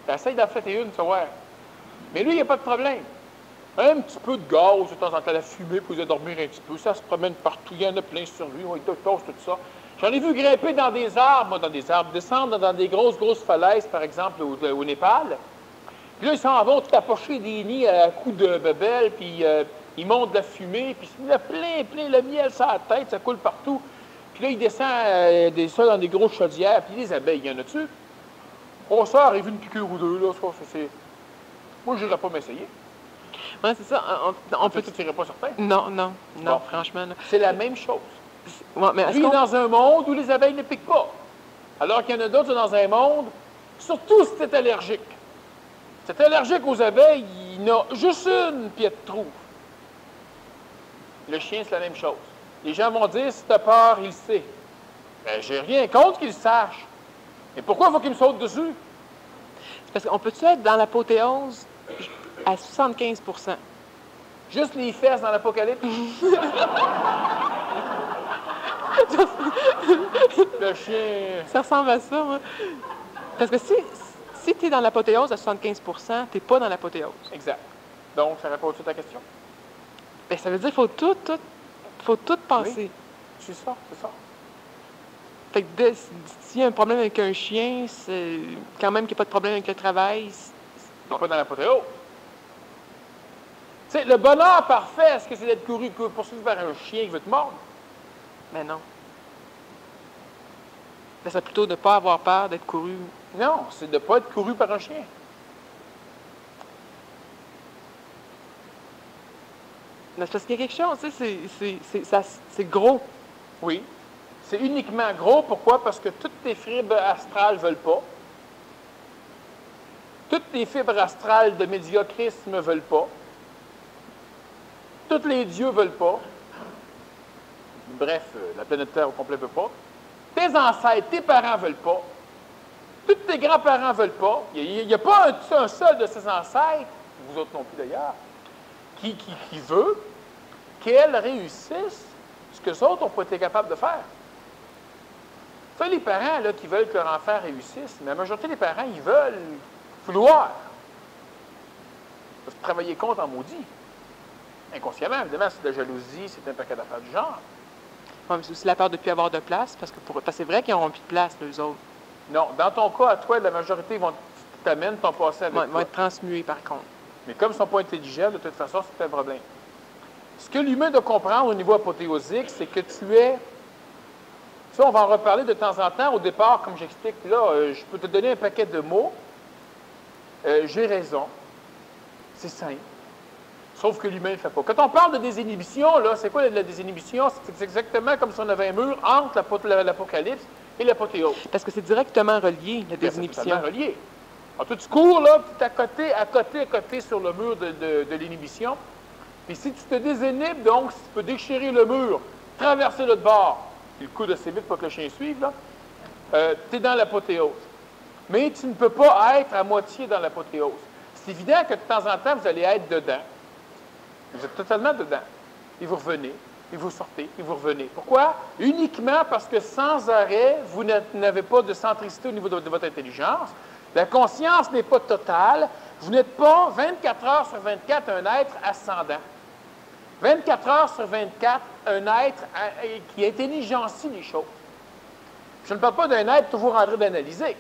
Essaye d'en faire une, tu vas voir. Mais lui, il n'y a pas de problème. Un petit peu de gaz, de temps en temps, la fumée, pour les dormir un petit peu. Ça se promène partout, il y en a plein sur lui, on te tosse tout ça. J'en ai vu grimper dans des arbres, descendre dans des grosses falaises, par exemple, au Népal. Puis là, ils s'en vont tout approcher des nids à coups de bebelles, puis ils montent de la fumée, puis il y a plein, le miel sur la tête, ça coule partout. Puis là, il descend ça dans des grosses chaudières, puis les abeilles, il y en a-tu? Oh, ça arrive une piqûre ou deux, là, ça, c'est... Moi, je n'irais pas m'essayer. Oui, c'est ça. On peut... Tu n'irais pas certain? Non, Bon. franchement. Là. C'est la même chose. Ouais, mais lui, il est dans un monde où les abeilles ne piquent pas. Alors qu'il y en a d'autres qui sont dans un monde, surtout si tu es allergique. Si tu es allergique aux abeilles, il y en a juste une, puis elle te trouve. Le chien, c'est la même chose. Les gens vont dire, si tu as peur, il le sait. Ben, j'ai rien contre qu'il le sache. Mais pourquoi il faut qu'il me saute dessus? C'est parce qu'on peut-tu être dans l'apothéose à 75 %? Juste les fesses dans l'apocalypse? Le chien... Ça ressemble à ça, moi. Parce que si tu es dans l'apothéose à 75 % tu n'es pas dans l'apothéose. Exact. Donc, ça répond à ta question? Bien, ça veut dire qu'il faut tout penser. Oui. C'est ça. Fait que s'il y a un problème avec un chien, c'est quand même qu'il n'y a pas de problème avec le travail. Pas dans l'apothéose. sais, le bonheur parfait, est-ce que c'est d'être poursuivi par un chien qui veut te mordre? Mais non. Ça serait plutôt de ne pas avoir peur d'être couru. Non, c'est de ne pas être couru par un chien. Mais c'est parce qu'il y a quelque chose, tu sais, c'est gros. Oui. C'est uniquement gros. Pourquoi? Parce que toutes tes fibres astrales ne veulent pas. Toutes tes fibres astrales de médiocrisme ne veulent pas. Tous les dieux ne veulent pas. Bref, la planète Terre au complet ne veut pas. Tes ancêtres, tes parents ne veulent pas. Tous tes grands-parents ne veulent pas. Il n'y a pas un seul de ses ancêtres, vous autres non plus d'ailleurs, qui veut qu'elles réussissent ce que les autres n'ont pas été capables de faire. Ça, les parents là, qui veulent que leur enfant réussisse, mais la majorité des parents, ils veulent vouloir. Parce que travailler contre en maudit. Inconsciemment, évidemment, c'est de la jalousie, c'est un paquet d'affaires du genre. Ouais, mais c'est aussi la peur de ne plus avoir de place, parce que c'est vrai qu'ils n'auront plus de place, les autres. Non, dans ton cas, à toi, la majorité vont t'amènent ton passé avec toi. Ils vont être transmués, par contre. Mais comme ils ne sont pas intelligents, de toute façon, c'est un problème. Ce que l'humain doit comprendre au niveau apothéosique, c'est que tu es... Ça, on va en reparler de temps en temps. Au départ, comme j'explique là, je peux te donner un paquet de mots. J'ai raison. C'est simple. Sauf que l'humain ne le fait pas. Quand on parle de désinhibition, là, c'est quoi la désinhibition? C'est exactement comme si on avait un mur entre l'Apocalypse et l'apothéose. Parce que c'est directement relié, la désinhibition. C'est totalement relié. Alors, toi, tu cours, là, puis tu es à côté sur le mur de l'inhibition. Puis si tu te désinhibes, donc, si tu peux déchirer le mur, traverser l'autre bord, puis le coude assez vite pour que le chien suive, là, tu es dans l'apothéose. Mais tu ne peux pas être à moitié dans l'apothéose. C'est évident que de temps en temps, vous allez être dedans. Vous êtes totalement dedans. Et vous revenez, et vous sortez, et vous revenez. Pourquoi? Uniquement parce que sans arrêt, vous n'avez pas de centricité au niveau de votre intelligence. La conscience n'est pas totale. Vous n'êtes pas 24 heures sur 24 un être ascendant. 24 heures sur 24 un être qui intelligencie les choses. Je ne parle pas d'un être toujours en train d'analyser.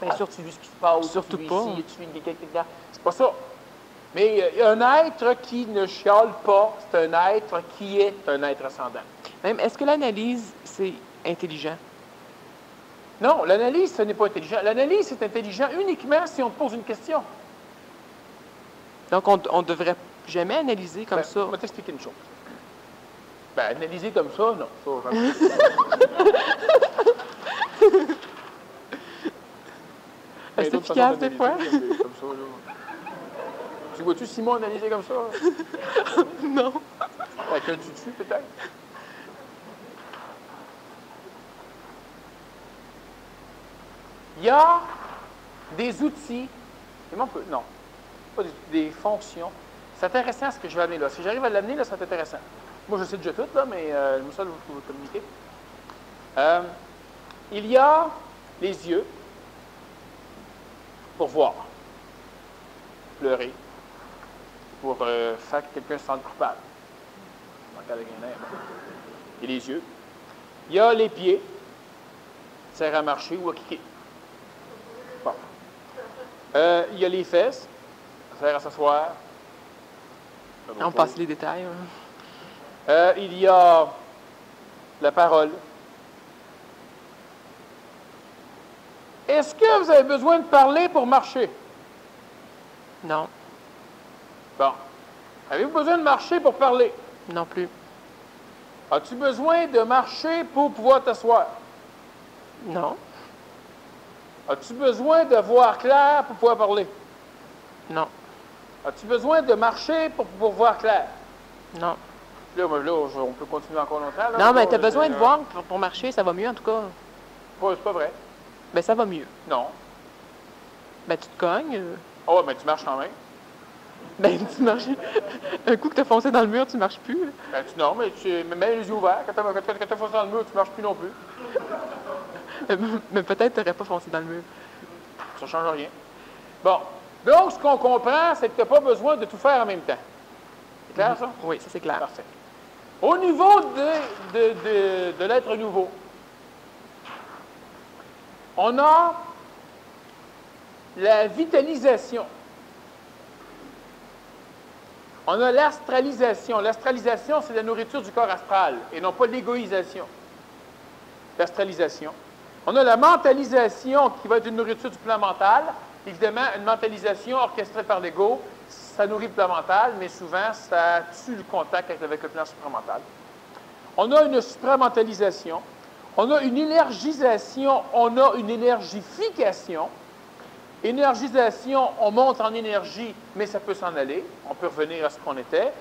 Bien sûr, tu vis ce qui se passe, surtout tu vis pas. ici, tu vis quelqu'un. C'est pas ça. Mais un être qui ne chiale pas, c'est un être qui est un être ascendant. Même, est-ce que l'analyse, c'est intelligent? Non, l'analyse, ce n'est pas intelligent. L'analyse, c'est intelligent uniquement si on te pose une question. Donc, on ne devrait jamais analyser comme ça. Je vais t'expliquer une chose. Ben, analyser comme ça, non. Ça, C'est efficace, des fois? Comme ça, là. Tu vois-tu Simon analyser comme ça? Non. Avec un tutu, peut-être? Il y a des outils, non, pas des fonctions. C'est intéressant ce que je vais amener là. Si j'arrive à l'amener, là, c'est intéressant. Moi, je sais déjà tout, là, mais ça, je vais vous communiquer. Il y a les yeux pour voir, pleurer, pour faire que quelqu'un se sente coupable. Dans le cas de Guénin, et les yeux. Il y a les pieds, ça sert à marcher ou à cliquer. Bon. Il y a les fesses, ça sert à s'asseoir. On passe les détails. Hein. Il y a la parole. Est-ce que vous avez besoin de parler pour marcher? Non. Bon. Avez-vous besoin de marcher pour parler? Non plus. As-tu besoin de marcher pour pouvoir t'asseoir? Non. As-tu besoin de voir clair pour pouvoir parler? Non. As-tu besoin de marcher pour voir clair? Non. Là, on peut continuer encore longtemps. Là, non, mais tu as besoin de voir pour marcher, ça va mieux en tout cas. C'est pas vrai. Ben, ça va mieux. Non. Ben, tu te cognes. Oh, mais tu marches quand même. Ben, tu marches. Un coup que tu as foncé dans le mur, tu marches plus. Ben, non, mais tu mets les yeux ouverts. Quand tu as foncé dans le mur, tu marches plus non plus. Mais peut-être tu n'aurais pas foncé dans le mur. Ça ne change rien. Bon. Donc, ce qu'on comprend, c'est que tu n'as pas besoin de tout faire en même temps. C'est clair, ça? Oui, ça c'est clair. Parfait. Au niveau de l'être nouveau, on a la vitalisation. On a l'astralisation. L'astralisation, c'est la nourriture du corps astral et non pas l'égoïsation. L'astralisation. On a la mentalisation qui va être une nourriture du plan mental. Évidemment, une mentalisation orchestrée par l'ego, ça nourrit le plan mental, mais souvent, ça tue le contact avec le plan supramental. On a une supramentalisation. On a une énergisation. On a une énergification. Énergisation, on monte en énergie, mais ça peut s'en aller. On peut revenir à ce qu'on était.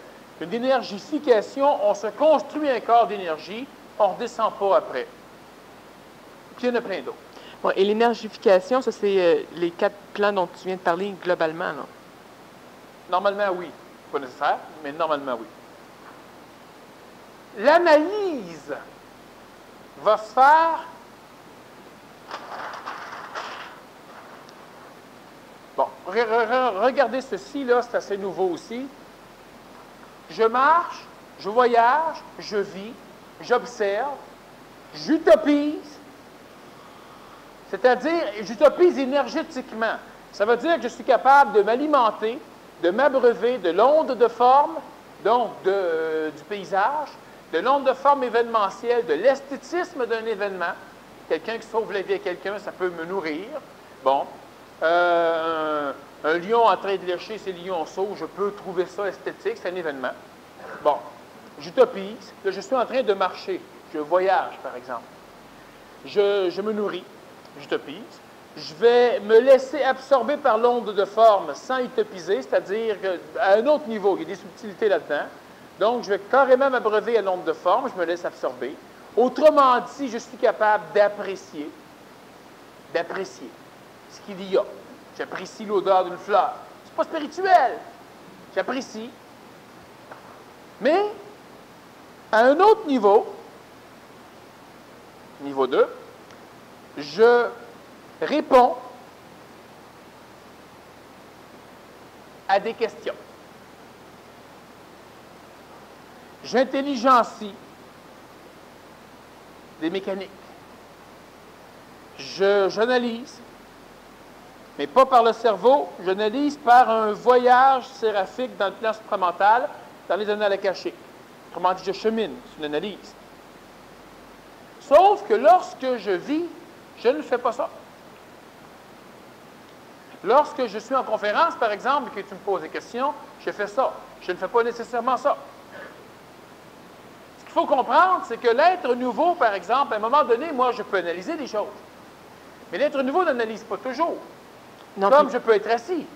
Une énergification, on se construit un corps d'énergie, on ne redescend pas après. Puis il y en a plein d'autres. Bon, et l'énergification, ça, c'est les 4 plans dont tu viens de parler globalement, là. Normalement, oui. Pas nécessaire, mais normalement, oui. L'analyse va se faire. Bon, regardez ceci, là, c'est assez nouveau aussi. Je marche, je voyage, je vis, j'observe, j'utopise. C'est-à-dire, j'utopise énergétiquement. Ça veut dire que je suis capable de m'alimenter, de m'abreuver de l'onde de forme, donc du paysage, de l'onde de forme événementielle, de l'esthétisme d'un événement. Quelqu'un qui sauve la vie à quelqu'un, ça peut me nourrir. Bon. Un lion en train de lécher ses lionceaux, je peux trouver ça esthétique, c'est un événement. Bon, j'utopise, là je suis en train de marcher, je voyage par exemple. Je me nourris, j'utopise. Je vais me laisser absorber par l'onde de forme sans utopiser, c'est-à-dire à un autre niveau, il y a des subtilités là-dedans. Donc je vais carrément m'abreuver à l'onde de forme, je me laisse absorber. Autrement dit, je suis capable d'apprécier ce qu'il y a. J'apprécie l'odeur d'une fleur. C'est pas spirituel. J'apprécie. Mais, à un autre niveau, niveau 2, je réponds à des questions. J'intelligencie des mécaniques. J'analyse, mais pas par le cerveau, j'analyse par un voyage séraphique dans le plan supramental, dans les annales akashiques. Autrement dit, je chemine, c'est une analyse. Sauf que lorsque je vis, je ne fais pas ça. Lorsque je suis en conférence, par exemple, et que tu me poses des questions, je fais ça. Je ne fais pas nécessairement ça. Ce qu'il faut comprendre, c'est que l'être nouveau, par exemple, à un moment donné, moi, je peux analyser des choses. Mais l'être nouveau n'analyse pas toujours. Non, Comme je peux être assis.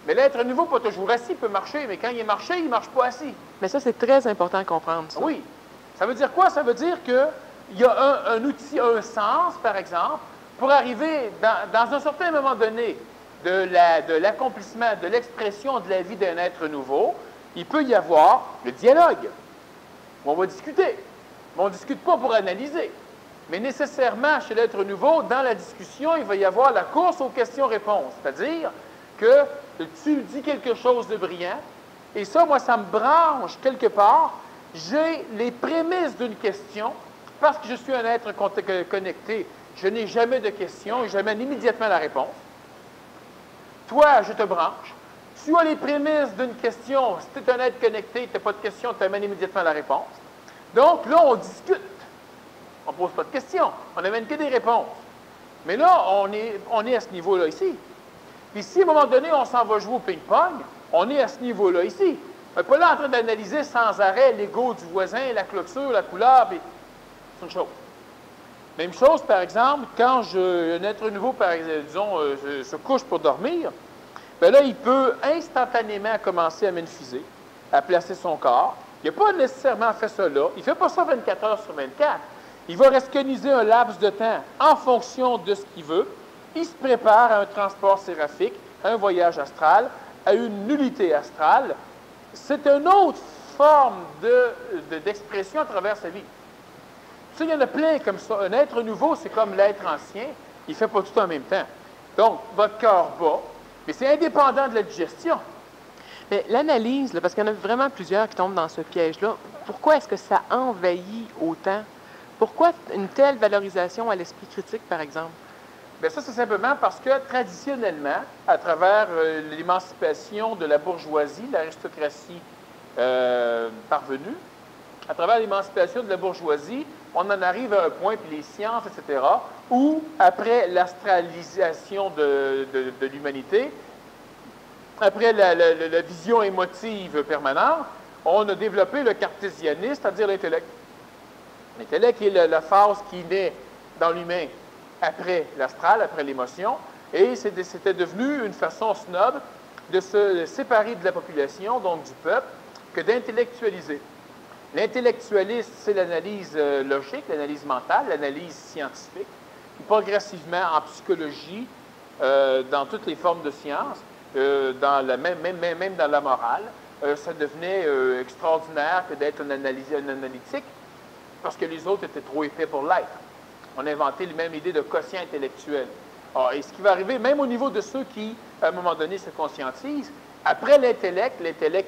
Mais l'être nouveau, pas toujours assis, peut marcher, mais quand il est marché, il ne marche pas assis. Mais ça, c'est très important à comprendre, ça. Oui. Ça veut dire quoi? Ça veut dire qu'il y a un outil, un sens, par exemple, pour arriver dans un certain moment donné de l'accomplissement, de l'expression de la vie d'un être nouveau, il peut y avoir le dialogue. On va discuter. Mais on ne discute pas pour analyser. Mais nécessairement, chez l'être nouveau, dans la discussion, il va y avoir la course aux questions-réponses. C'est-à-dire que tu dis quelque chose de brillant, et ça, moi, ça me branche quelque part. J'ai les prémices d'une question, parce que je suis un être connecté. Je n'ai jamais de questions et j'amène immédiatement la réponse. Toi, je te branche. Tu as les prémices d'une question. Si tu es un être connecté, tu n'as pas de question, tu amènes immédiatement la réponse. Donc là, on discute. On ne pose pas de questions. On n'amène que des réponses. Mais là, on est à ce niveau-là ici. Puis si à un moment donné, on s'en va jouer au ping-pong, on est à ce niveau-là ici. On n'est pas là en train d'analyser sans arrêt l'ego du voisin, la clôture, la couleur, puis c'est une chose. Même chose, par exemple, quand un être nouveau, disons, se couche pour dormir, bien là, il peut instantanément commencer à ménophyser, à placer son corps. Il n'a pas nécessairement fait ça là. Il ne fait pas ça 24 heures sur 24. Il va resconiser un laps de temps en fonction de ce qu'il veut. Il se prépare à un transport séraphique, à un voyage astral, à une nullité astrale. C'est une autre forme d'expression à travers sa vie. Ça, il y en a plein comme ça. Un être nouveau, c'est comme l'être ancien. Il ne fait pas tout en même temps. Donc, votre cœur bat, mais c'est indépendant de la digestion. Mais l'analyse, là, parce qu'il y en a vraiment plusieurs qui tombent dans ce piège-là, pourquoi est-ce que ça envahit autant? Pourquoi une telle valorisation à l'esprit critique, par exemple? Bien, ça, c'est simplement parce que, traditionnellement, à travers l'émancipation de la bourgeoisie, l'aristocratie parvenus. À travers l'émancipation de la bourgeoisie, on en arrive à un point, puis les sciences, etc., où, après l'astralisation de l'humanité, après la vision émotive permanente, on a développé le cartésianisme, c'est-à-dire l'intellect. L'intellect est la phase qui naît dans l'humain après l'astral, après l'émotion, et c'était devenu une façon snob de se séparer de la population, donc du peuple, que d'intellectualiser. L'intellectualisme, c'est l'analyse logique, l'analyse mentale, l'analyse scientifique. Puis progressivement, en psychologie, dans toutes les formes de sciences, même dans la morale, ça devenait extraordinaire que d'être un analytique, parce que les autres étaient trop épais pour l'être. On a inventé la même idée de quotient intellectuel. Alors, et ce qui va arriver, même au niveau de ceux qui, à un moment donné, se conscientisent, après l'intellect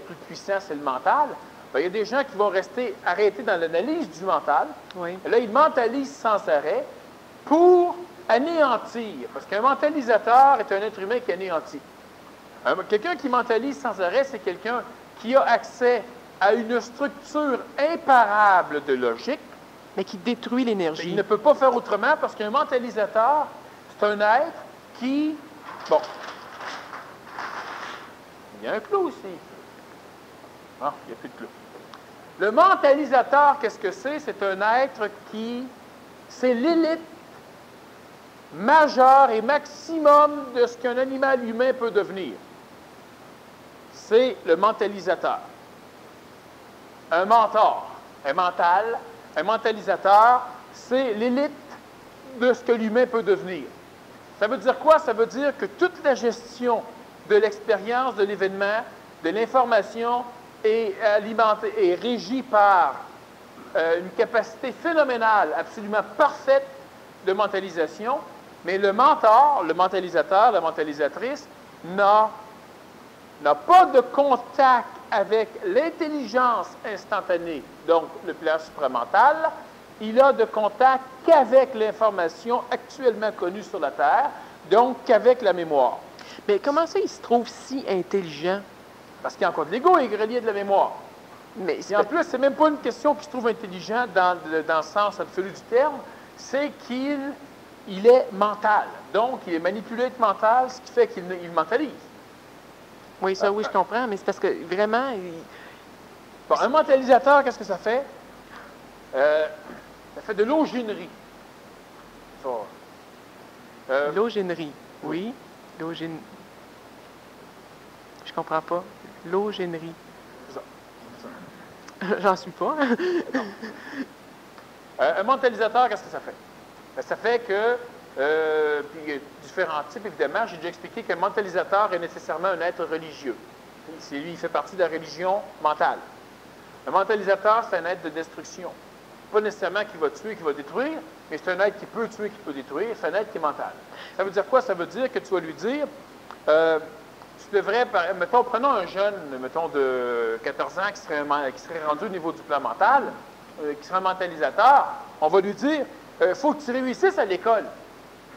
plus puissant, c'est le mental, bien, il y a des gens qui vont rester arrêtés dans l'analyse du mental. Oui. Et là, ils mentalisent sans arrêt pour anéantir. Parce qu'un mentalisateur est un être humain qui anéantit. Quelqu'un qui mentalise sans arrêt, c'est quelqu'un qui a accès à une structure imparable de logique. Mais qui détruit l'énergie. Il ne peut pas faire autrement parce qu'un mentalisateur, c'est un être qui... Bon. Il y a un clou ici. Ah, il n'y a plus de clou. Le mentalisateur, qu'est-ce que c'est? C'est un être qui... C'est l'élite majeure et maximum de ce qu'un animal humain peut devenir. C'est le mentalisateur. Un mentor, un mental, un mentalisateur, c'est l'élite de ce que l'humain peut devenir. Ça veut dire quoi? Ça veut dire que toute la gestion de l'expérience, de l'événement, de l'information est alimentée et régie par une capacité phénoménale, absolument parfaite de mentalisation, mais le mentor, le mentalisateur, la mentalisatrice, n'a pas de contact avec l'intelligence instantanée, donc le plan supramental. Il a de contact qu'avec l'information actuellement connue sur la Terre, donc qu'avec la mémoire. Mais comment ça, il se trouve si intelligent? Parce qu'il y a encore de l'ego et relié de la mémoire. Mais Et en plus, c'est même pas une question qu'il se trouve intelligent dans le sens absolu du terme, c'est qu'il est mental. Donc, il est manipulé de mental, ce qui fait qu'il mentalise. Oui, ça, oui, je comprends, mais c'est parce que vraiment... Bon, un mentalisateur, qu'est-ce que ça fait? Ça fait de l'eugénerie. L'eugénerie, oui. L'eugénerie. Je comprends pas. L'eugénerie. C'est ça. J'en suis pas. Un mentalisateur, qu'est-ce que ça fait? Ben, ça fait que, puis il y a différents types, évidemment. J'ai déjà expliqué qu'un mentalisateur est nécessairement un être religieux. Lui, il fait partie de la religion mentale. Un mentalisateur, c'est un être de destruction. Pas nécessairement qui va tuer, qui va détruire, mais c'est un être qui peut tuer, qui peut détruire. C'est un être qui est mental. Ça veut dire quoi? Ça veut dire que tu vas lui dire, tu devrais, mettons, prenons un jeune, mettons, de 14 ans qui serait rendu au niveau du plan mental, qui serait un mentalisateur. On va lui dire, faut que tu réussisses à l'école.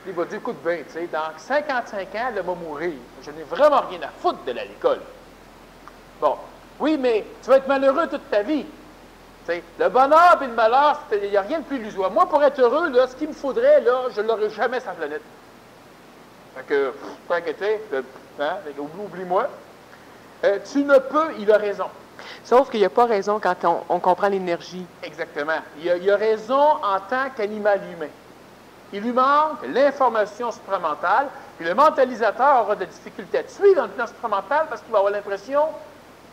Il va dire, écoute bien, tu sais, dans 55 ans, elle va mourir. Je n'ai vraiment rien à foutre de l'école. Bon, oui, mais tu vas être malheureux toute ta vie. T'sais, le bonheur et le malheur, il n'y a rien de plus illusoire. Moi, pour être heureux, là, ce qu'il me faudrait, là, je ne l'aurai jamais sur la planète. Fait que, pas inquiéter, hein, oublie-moi. Tu ne peux, il a raison. Sauf qu'il n'y a pas raison quand on comprend l'énergie. Exactement. Il a raison en tant qu'animal humain. Il lui manque l'information supramentale, puis le mentalisateur aura des difficultés à te suivre dans le plan supramental parce qu'il va avoir l'impression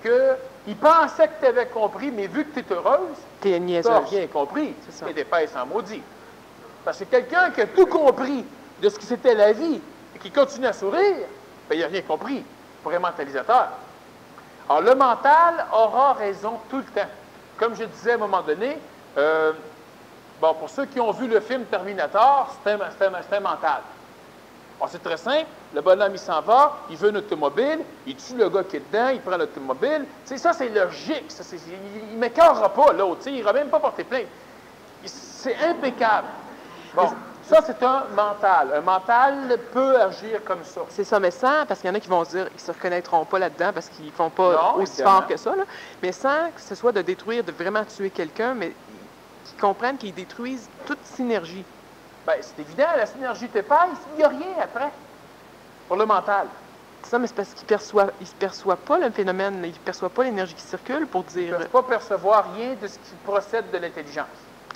qu'il pensait que tu avais compris, mais vu que tu es heureuse, tu n'as rien compris. C'est ça. Tu es d'épaisse en maudit. Parce que quelqu'un qui a tout compris de ce que c'était la vie et qui continue à sourire, bien, il n'a rien compris pour un mentalisateur. Alors, le mental aura raison tout le temps. Comme je disais à un moment donné, bon, pour ceux qui ont vu le film Terminator, c'est un mental. Bon, c'est très simple. Le bonhomme, il s'en va, il veut une automobile, il tue le gars qui est dedans, il prend l'automobile. Tu sais, ça, c'est logique. Ça, il ne m'écœurera pas, l'autre. Il ne va même pas porter plainte. C'est impeccable. Bon, Ça, c'est un mental. Un mental peut agir comme ça. C'est ça, mais sans, parce qu'il y en a qui vont se dire qu'ils ne se reconnaîtront pas là-dedans parce qu'ils ne font pas Non, aussi évidemment. fort que ça, là. Mais sans que ce soit de détruire, de vraiment tuer quelqu'un, mais qu'ils comprennent qu'ils détruisent toute synergie. Bien, c'est évident, la synergie t'épaisse, il n'y a rien après. Pour le mental. Ça, mais c'est parce qu'il ne perçoit pas le phénomène, il ne perçoit pas l'énergie qui circule pour Ils dire. ne peuvent pas percevoir rien de ce qui procède de l'intelligence.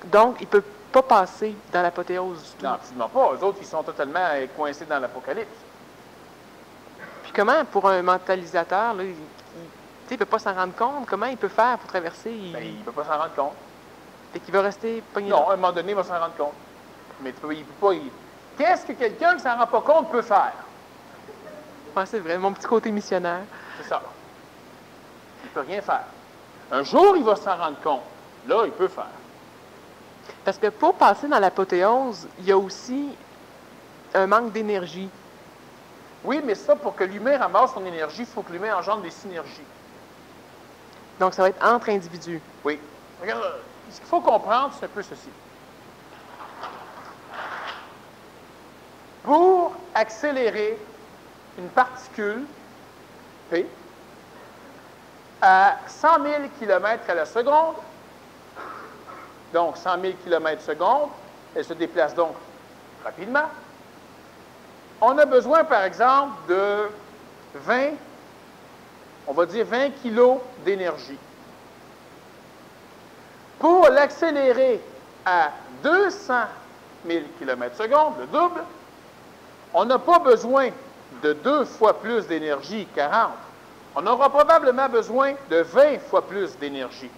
Donc, il ne peut pas passer dans l'apothéose du tout. Non, absolument pas. Eux autres, ils sont totalement coincés dans l'apocalypse. Puis comment, pour un mentalisateur, là, il ne peut pas s'en rendre compte, comment il peut faire pour traverser? Ben, il ne peut pas s'en rendre compte. Fait qu'il va rester pogné Non, là. à un moment donné, il va s'en rendre compte. Mais il peut pas. Qu'est-ce que quelqu'un qui ne s'en rend pas compte peut faire? Ouais, c'est vrai, mon petit côté missionnaire. C'est ça. Il ne peut rien faire. Un jour, il va s'en rendre compte. Là, il peut faire. Parce que pour passer dans l'apothéose, il y a aussi un manque d'énergie. Oui, mais ça, pour que l'humain ramasse son énergie, il faut que l'humain engendre des synergies. Donc, ça va être entre individus. Oui. Regarde, ce qu'il faut comprendre, c'est un peu ceci. Pour accélérer une particule, P, à 100 000 km à la seconde, donc 100 000 km seconde, elle se déplace donc rapidement. On a besoin, par exemple, de 20, on va dire 20 kg d'énergie. Pour l'accélérer à 200 000 km seconde, le double, on n'a pas besoin de 2 fois plus d'énergie, 40. On aura probablement besoin de 20 fois plus d'énergie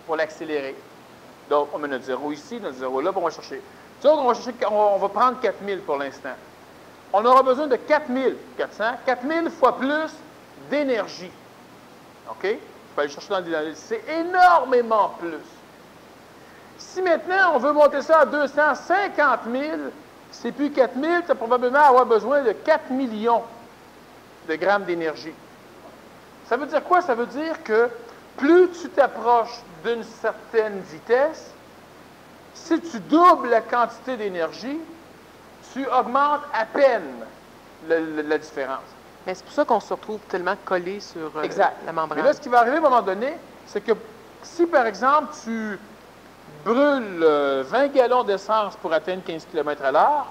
pour l'accélérer. Donc, on met notre 0 ici, notre 0 là, puis on va chercher. On va prendre 4000 pour l'instant. On aura besoin de 4400, 4000 fois plus d'énergie. OK? Je peux aller chercher dans le... C'est énormément plus. Si maintenant, on veut monter ça à 250 000, c'est plus 4000, tu vas probablement avoir besoin de 4 millions de grammes d'énergie. Ça veut dire quoi? Ça veut dire que plus tu t'approches d'une certaine vitesse, si tu doubles la quantité d'énergie, tu augmentes à peine la différence. Mais c'est pour ça qu'on se retrouve tellement collé sur la membrane. Mais là, ce qui va arriver à un moment donné, c'est que si, par exemple, tu brûles 20 gallons d'essence pour atteindre 15 km à l'heure,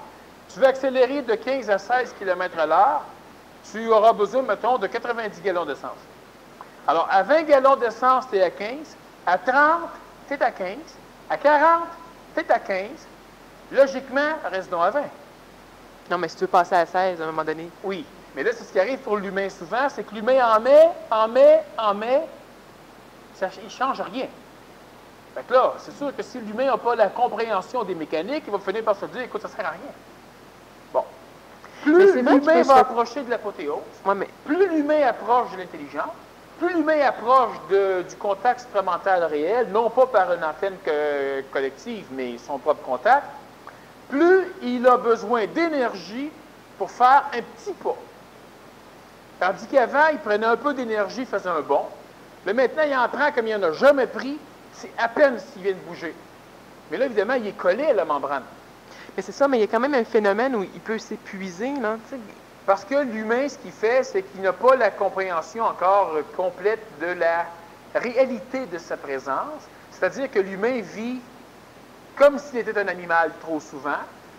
tu veux accélérer de 15 à 16 km à l'heure, tu auras besoin, mettons, de 90 gallons d'essence. Alors, à 20 gallons d'essence, tu es à 15. À 30, tu es à 15. À 40, tu es à 15. Logiquement, reste donc à 20. Non, mais si tu veux passer à 16 à un moment donné. Oui. Mais là, c'est ce qui arrive pour l'humain souvent, c'est que l'humain en met, ça, il ne change rien. Fait que là, c'est sûr que si l'humain n'a pas la compréhension des mécaniques, il va finir par se dire, écoute, ça ne sert à rien. Bon. Plus l'humain va approcher de l'apothéose, plus l'humain approche de l'intelligence, plus l'humain approche du contact supramental réel, non pas par une antenne collective, mais son propre contact, plus il a besoin d'énergie pour faire un petit pas. Tandis qu'avant, il prenait un peu d'énergie, il faisait un bond. Mais maintenant, il en prend comme il n'en a jamais pris, c'est à peine s'il vient de bouger. Mais là, évidemment, il est collé à la membrane. Mais c'est ça, mais il y a quand même un phénomène où il peut s'épuiser, là, tu sais. Parce que l'humain, ce qu'il fait, c'est qu'il n'a pas la compréhension encore complète de la réalité de sa présence. C'est-à-dire que l'humain vit comme s'il était un animal trop souvent.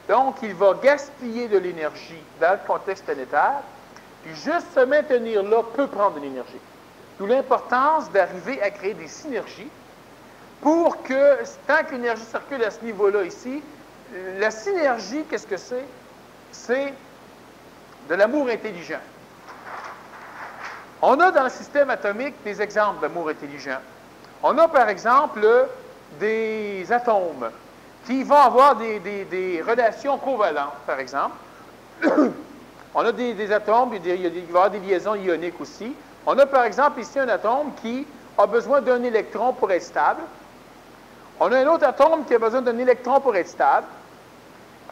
Donc, il va gaspiller de l'énergie dans le contexte planétaire. Puis juste se maintenir là peut prendre de l'énergie. D'où l'importance d'arriver à créer des synergies pour que, tant que l'énergie circule à ce niveau-là ici, la synergie, qu'est-ce que c'est? C'est de l'amour intelligent. On a dans le système atomique des exemples d'amour intelligent. On a par exemple des atomes qui vont avoir des relations covalentes, par exemple. On a des atomes, il va y avoir des liaisons ioniques aussi. On a par exemple ici un atome qui a besoin d'un électron pour être stable. On a un autre atome qui a besoin d'un électron pour être stable.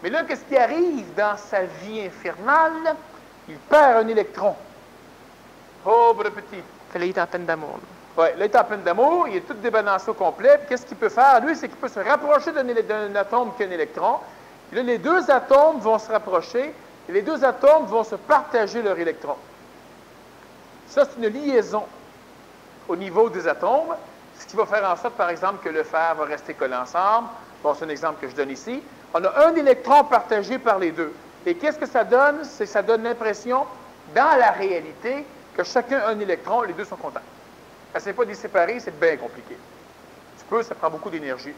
Mais là, qu'est-ce qui arrive dans sa vie infernale? Il perd un électron. Pauvre petit. Là, il est en peine d'amour. Oui, là, il est en peine d'amour, il est tout débalancé au complet. Puis qu'est-ce qu'il peut faire? Lui, c'est qu'il peut se rapprocher d'un atome qui a un électron. Là, les deux atomes vont se rapprocher et les deux atomes vont se partager leur électron. Ça, c'est une liaison au niveau des atomes, ce qui va faire en sorte, par exemple, que le fer va rester collé ensemble. Bon, c'est un exemple que je donne ici. On a un électron partagé par les deux. Et qu'est-ce que ça donne? C'est que ça donne l'impression, dans la réalité, que chacun a un électron, les deux sont contents. Ce n'est pas des séparés, c'est bien compliqué. Tu peux, ça prend beaucoup d'énergie.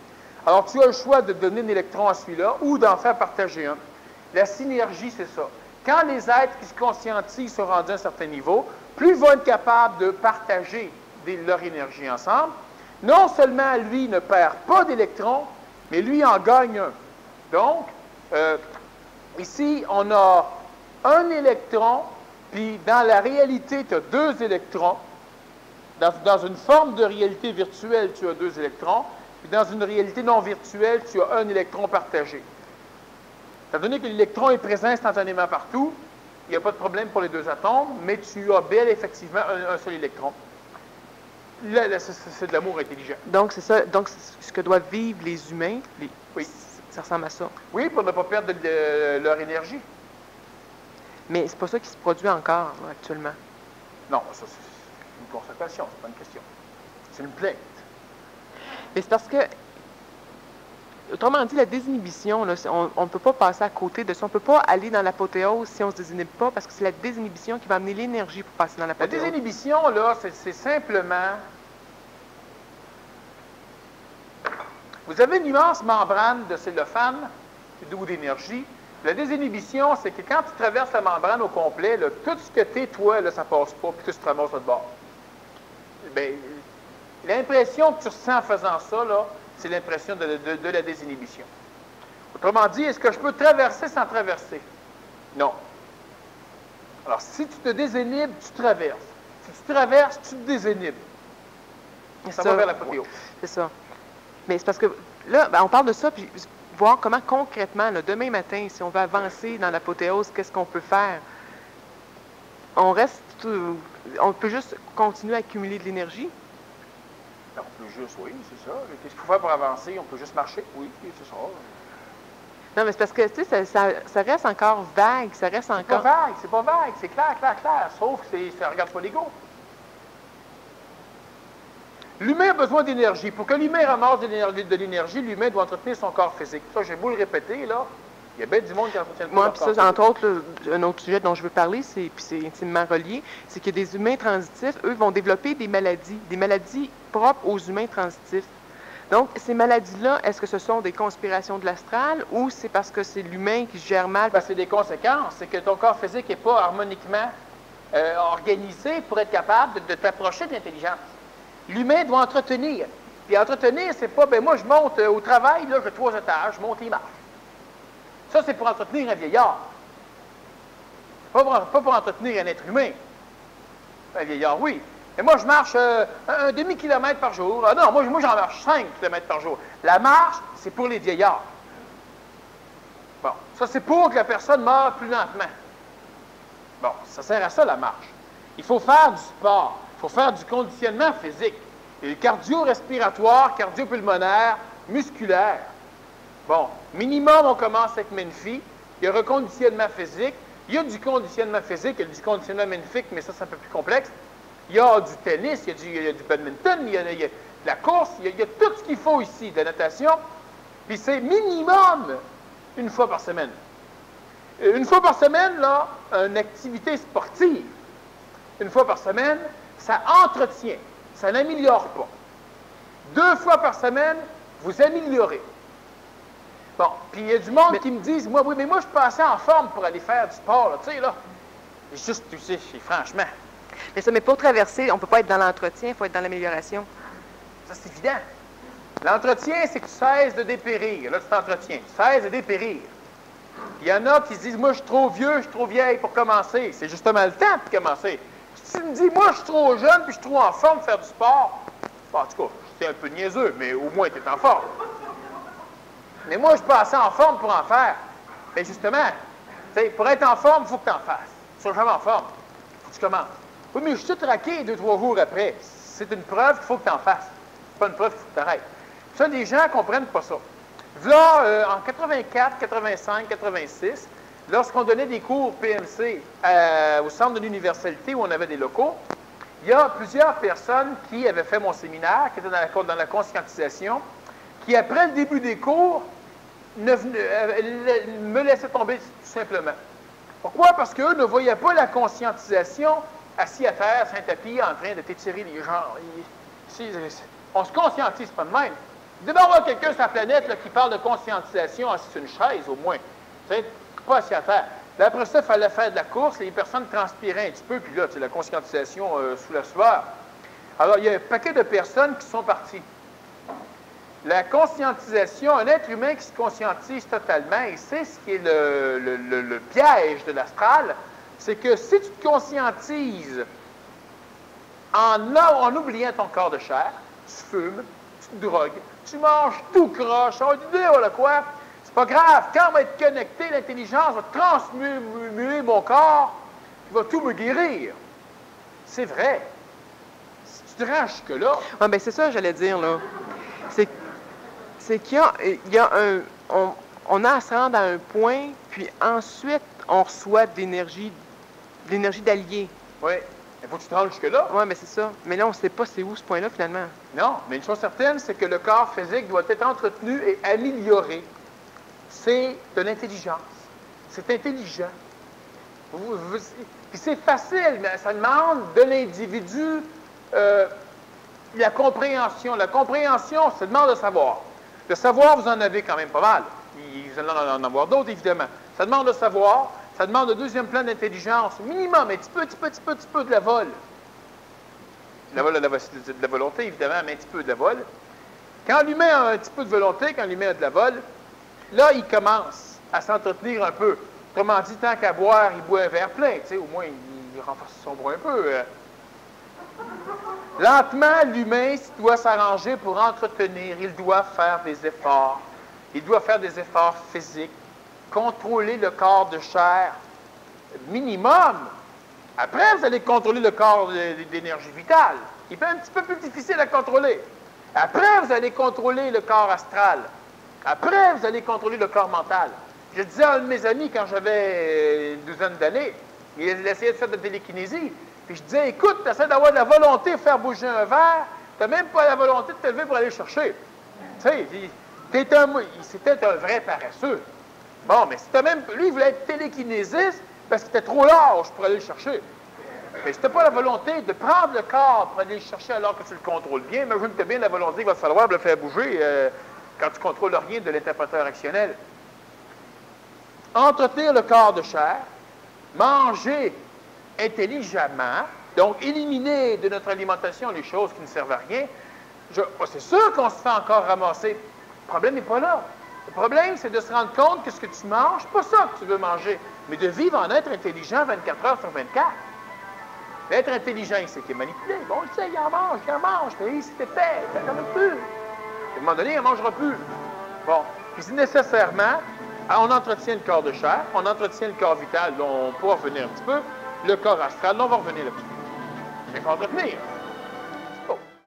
Alors, tu as le choix de donner un électron à celui-là ou d'en faire partager un. La synergie, c'est ça. Quand les êtres qui se conscientisent sont rendus à un certain niveau, plus ils vont être capables de partager leur énergie ensemble, non seulement lui ne perd pas d'électrons, mais lui en gagne un. Donc, ici, on a un électron, puis dans la réalité, tu as deux électrons. Dans une forme de réalité virtuelle, tu as deux électrons, puis dans une réalité non virtuelle, tu as un électron partagé. Étant donné que l'électron est présent instantanément partout, il n'y a pas de problème pour les deux atomes, mais tu as bel effectivement un seul électron. Là, c'est de l'amour intelligent. Donc, c'est ça. Donc, ce que doivent vivre les humains, oui. Ça ressemble à ça. Oui, pour ne pas perdre leur énergie. Mais c'est pas ça qui se produit encore, là, actuellement. Non, ça, c'est une constatation, c'est pas une question. C'est une plainte. Mais c'est parce que, autrement dit, la désinhibition, là, on ne peut pas passer à côté de ça. On ne peut pas aller dans l'apothéose si on ne se désinhibe pas, parce que c'est la désinhibition qui va amener l'énergie pour passer dans La l'apothéose. désinhibition, là, c'est simplement... Vous avez une immense membrane de cellophane ou d'énergie. La désinhibition, c'est que quand tu traverses la membrane au complet, là, tout ce que t'es, toi, là, ça passe pas, puis tu te ramasses de bord. Bien, l'impression que tu ressens en faisant ça, là, c'est l'impression de la désinhibition. Autrement dit, est-ce que je peux traverser sans traverser? Non. Alors, si tu te désinhibes, tu traverses. Si tu traverses, tu te désinhibes. Ça va vers l'apothéose. C'est ça. Mais c'est parce que là, ben, on parle de ça, puis voir comment concrètement, là, demain matin, si on veut avancer dans l'apothéose, qu'est-ce qu'on peut faire? On peut juste continuer à accumuler de l'énergie? On peut juste, oui, c'est ça. Qu'est-ce qu'il faut faire pour avancer? On peut juste marcher? Oui, c'est ça. Non, mais c'est parce que, tu sais, ça reste encore vague, ça reste encore... C'est pas vague, c'est clair. Sauf que ça regarde pas l'ego. L'humain a besoin d'énergie. Pour que l'humain ramasse de l'énergie, l'humain doit entretenir son corps physique. Ça, j'ai beau le répéter, là, il y a bien du monde qui entretient Moi, leur puis corps ça, physique. entre autres, là, un autre sujet dont je veux parler, puis c'est intimement relié, c'est que des humains transitifs, eux, vont développer des maladies propres aux humains transitifs. Donc, ces maladies-là, est-ce que ce sont des conspirations de l'astral ou c'est parce que c'est l'humain qui se gère mal? Ben, c'est des conséquences. C'est que ton corps physique n'est pas harmoniquement organisé pour être capable de t'approcher de l'intelligence. L'humain doit entretenir. Puis entretenir, c'est pas, ben moi, je monte au travail, là, j'ai 3 étages, je monte les marches. Ça, c'est pour entretenir un vieillard. Pas pour entretenir un être humain. Un vieillard, oui. Mais moi, je marche un demi-kilomètre par jour. Ah non, moi j'en marche 5 kilomètres par jour. La marche, c'est pour les vieillards. Bon, ça, c'est pour que la personne meure plus lentement. Bon, ça sert à ça, la marche. Il faut faire du sport. Il faut faire du conditionnement physique. Et cardio-respiratoire, cardio-pulmonaire, musculaire. Bon, minimum, on commence avec Menfi. Il y a reconditionnement physique. Il y a du conditionnement physique, il y a du conditionnement magnifique, mais ça, c'est un peu plus complexe. Il y a du tennis, il y a du badminton, il y a de la course, il y a tout ce qu'il faut ici, de la natation. Puis c'est minimum une fois par semaine. Une fois par semaine, là, une activité sportive. Une fois par semaine, ça entretient, ça n'améliore pas. 2 fois par semaine, vous améliorez. Bon, puis il y a du monde qui me disent, moi, oui, mais moi, je suis pas assez en forme pour aller faire du sport, là, tu sais, là. Juste, tu sais, franchement. Mais pour traverser, on ne peut pas être dans l'entretien, il faut être dans l'amélioration. Ça, c'est évident. L'entretien, c'est que tu cesses de dépérir. Là, tu t'entretiens. Tu cesses de dépérir. Il y en a qui se disent, moi, je suis trop vieux, je suis trop vieille pour commencer. C'est justement le temps de commencer. Si tu me dis, moi, je suis trop jeune, puis je suis trop en forme pour faire du sport, bon, en tout cas, c'est un peu niaiseux, mais au moins, tu es en forme. Mais moi, je ne suis pas assez en forme pour en faire. Mais justement, pour être en forme, il faut que tu en fasses. Tu ne seras jamais en forme. Il faut que tu commences. Oui, mais je suis tout raqué 2-3 jours après. C'est une preuve qu'il faut que tu en fasses. C'est pas une preuve qu'il faut que tu arrêtes. Ça, les gens ne comprennent pas ça. Là, en 84, 85, 86, lorsqu'on donnait des cours PMC au centre de l'universalité où on avait des locaux, il y a plusieurs personnes qui avaient fait mon séminaire, qui étaient dans la conscientisation, qui, après le début des cours, me laissaient tomber tout simplement. Pourquoi? Parce qu'eux ne voyaient pas la conscientisation assis à terre, sur un tapis, en train de t'étirer les jambes. On se conscientise pas de même. Il devait y avoir quelqu'un sur la planète là, qui parle de conscientisation assis sur une chaise, au moins. Pas assis à terre. Là, après ça, il fallait faire de la course, les personnes transpiraient un petit peu, puis là, la conscientisation sous la sueur. Alors, il y a un paquet de personnes qui sont parties. La conscientisation, un être humain qui se conscientise totalement, et c'est ce qui est le piège de l'astral, c'est que si tu te conscientises en oubliant ton corps de chair, tu fumes, tu te drogues, tu manges tout croche, on dit, voilà quoi, c'est pas grave, quand on va être connecté, l'intelligence va transmuer mon corps, il va tout me guérir. C'est vrai. Si tu te rends jusque-là... Ah, bien, c'est ça que j'allais dire, là. C'est qu'il y a un... On a à se rendre à un point, puis ensuite, on reçoit de l'énergie d'alliés. Oui. Il faut que tu te rendes jusque-là. Oui, mais c'est ça. Mais là, on ne sait pas c'est où ce point-là, finalement. Non, mais une chose certaine, c'est que le corps physique doit être entretenu et amélioré. C'est de l'intelligence. C'est intelligent. Puis c'est facile, mais ça demande de l'individu la compréhension. La compréhension, ça demande de savoir. Le savoir, vous en avez quand même pas mal. Vous allez en avoir d'autres, évidemment. Ça demande de savoir. Ça demande un deuxième plan d'intelligence, minimum, un petit peu de la vol. De la volonté, évidemment, mais un petit peu de la vol. Quand l'humain a un petit peu de volonté, quand l'humain a de la vol, là, il commence à s'entretenir un peu. Autrement dit, tant qu'à boire, il boit un verre plein. Tu sais, au moins, il renforce son bras un peu. Lentement, l'humain doit s'arranger pour entretenir. Il doit faire des efforts. Il doit faire des efforts physiques. Contrôler le corps de chair minimum. Après, vous allez contrôler le corps d'énergie vitale. Il est un petit peu plus difficile à contrôler. Après, vous allez contrôler le corps astral. Après, vous allez contrôler le corps mental. Je disais à un de mes amis, quand j'avais une douzaine d'années, il essayait de faire de la télékinésie. Puis je disais, écoute, tu essaies d'avoir de la volonté de faire bouger un verre, tu n'as même pas la volonté de te lever pour aller le chercher. Tu sais, c'était un vrai paresseux. Bon, mais c'était même... Lui, il voulait être télékinésiste parce qu'il était trop large pour aller le chercher. Mais si tu n'as pas la volonté de prendre le corps pour aller le chercher alors que tu le contrôles bien, imagine que tu as bien la volonté qu'il va falloir le faire bouger quand tu ne contrôles rien de l'interpréteur actionnel. Entretenir le corps de chair, manger intelligemment, donc éliminer de notre alimentation les choses qui ne servent à rien. C'est sûr qu'on se fait encore ramasser. Le problème n'est pas là. Le problème, c'est de se rendre compte que ce que tu manges, c'est pas ça que tu veux manger, mais de vivre en être intelligent 24 heures sur 24. L'être intelligent, c'est qu'il est manipulé. Bon, on le sait, il en mange, mais c'est épais, ça n'en a plus. À un moment donné, il n'en mangera plus. Bon, puis c'est nécessairement, on entretient le corps de chair, on entretient le corps vital, là, on pourra revenir un petit peu, le corps astral, là, on va revenir là-dessus. Il faut entretenir.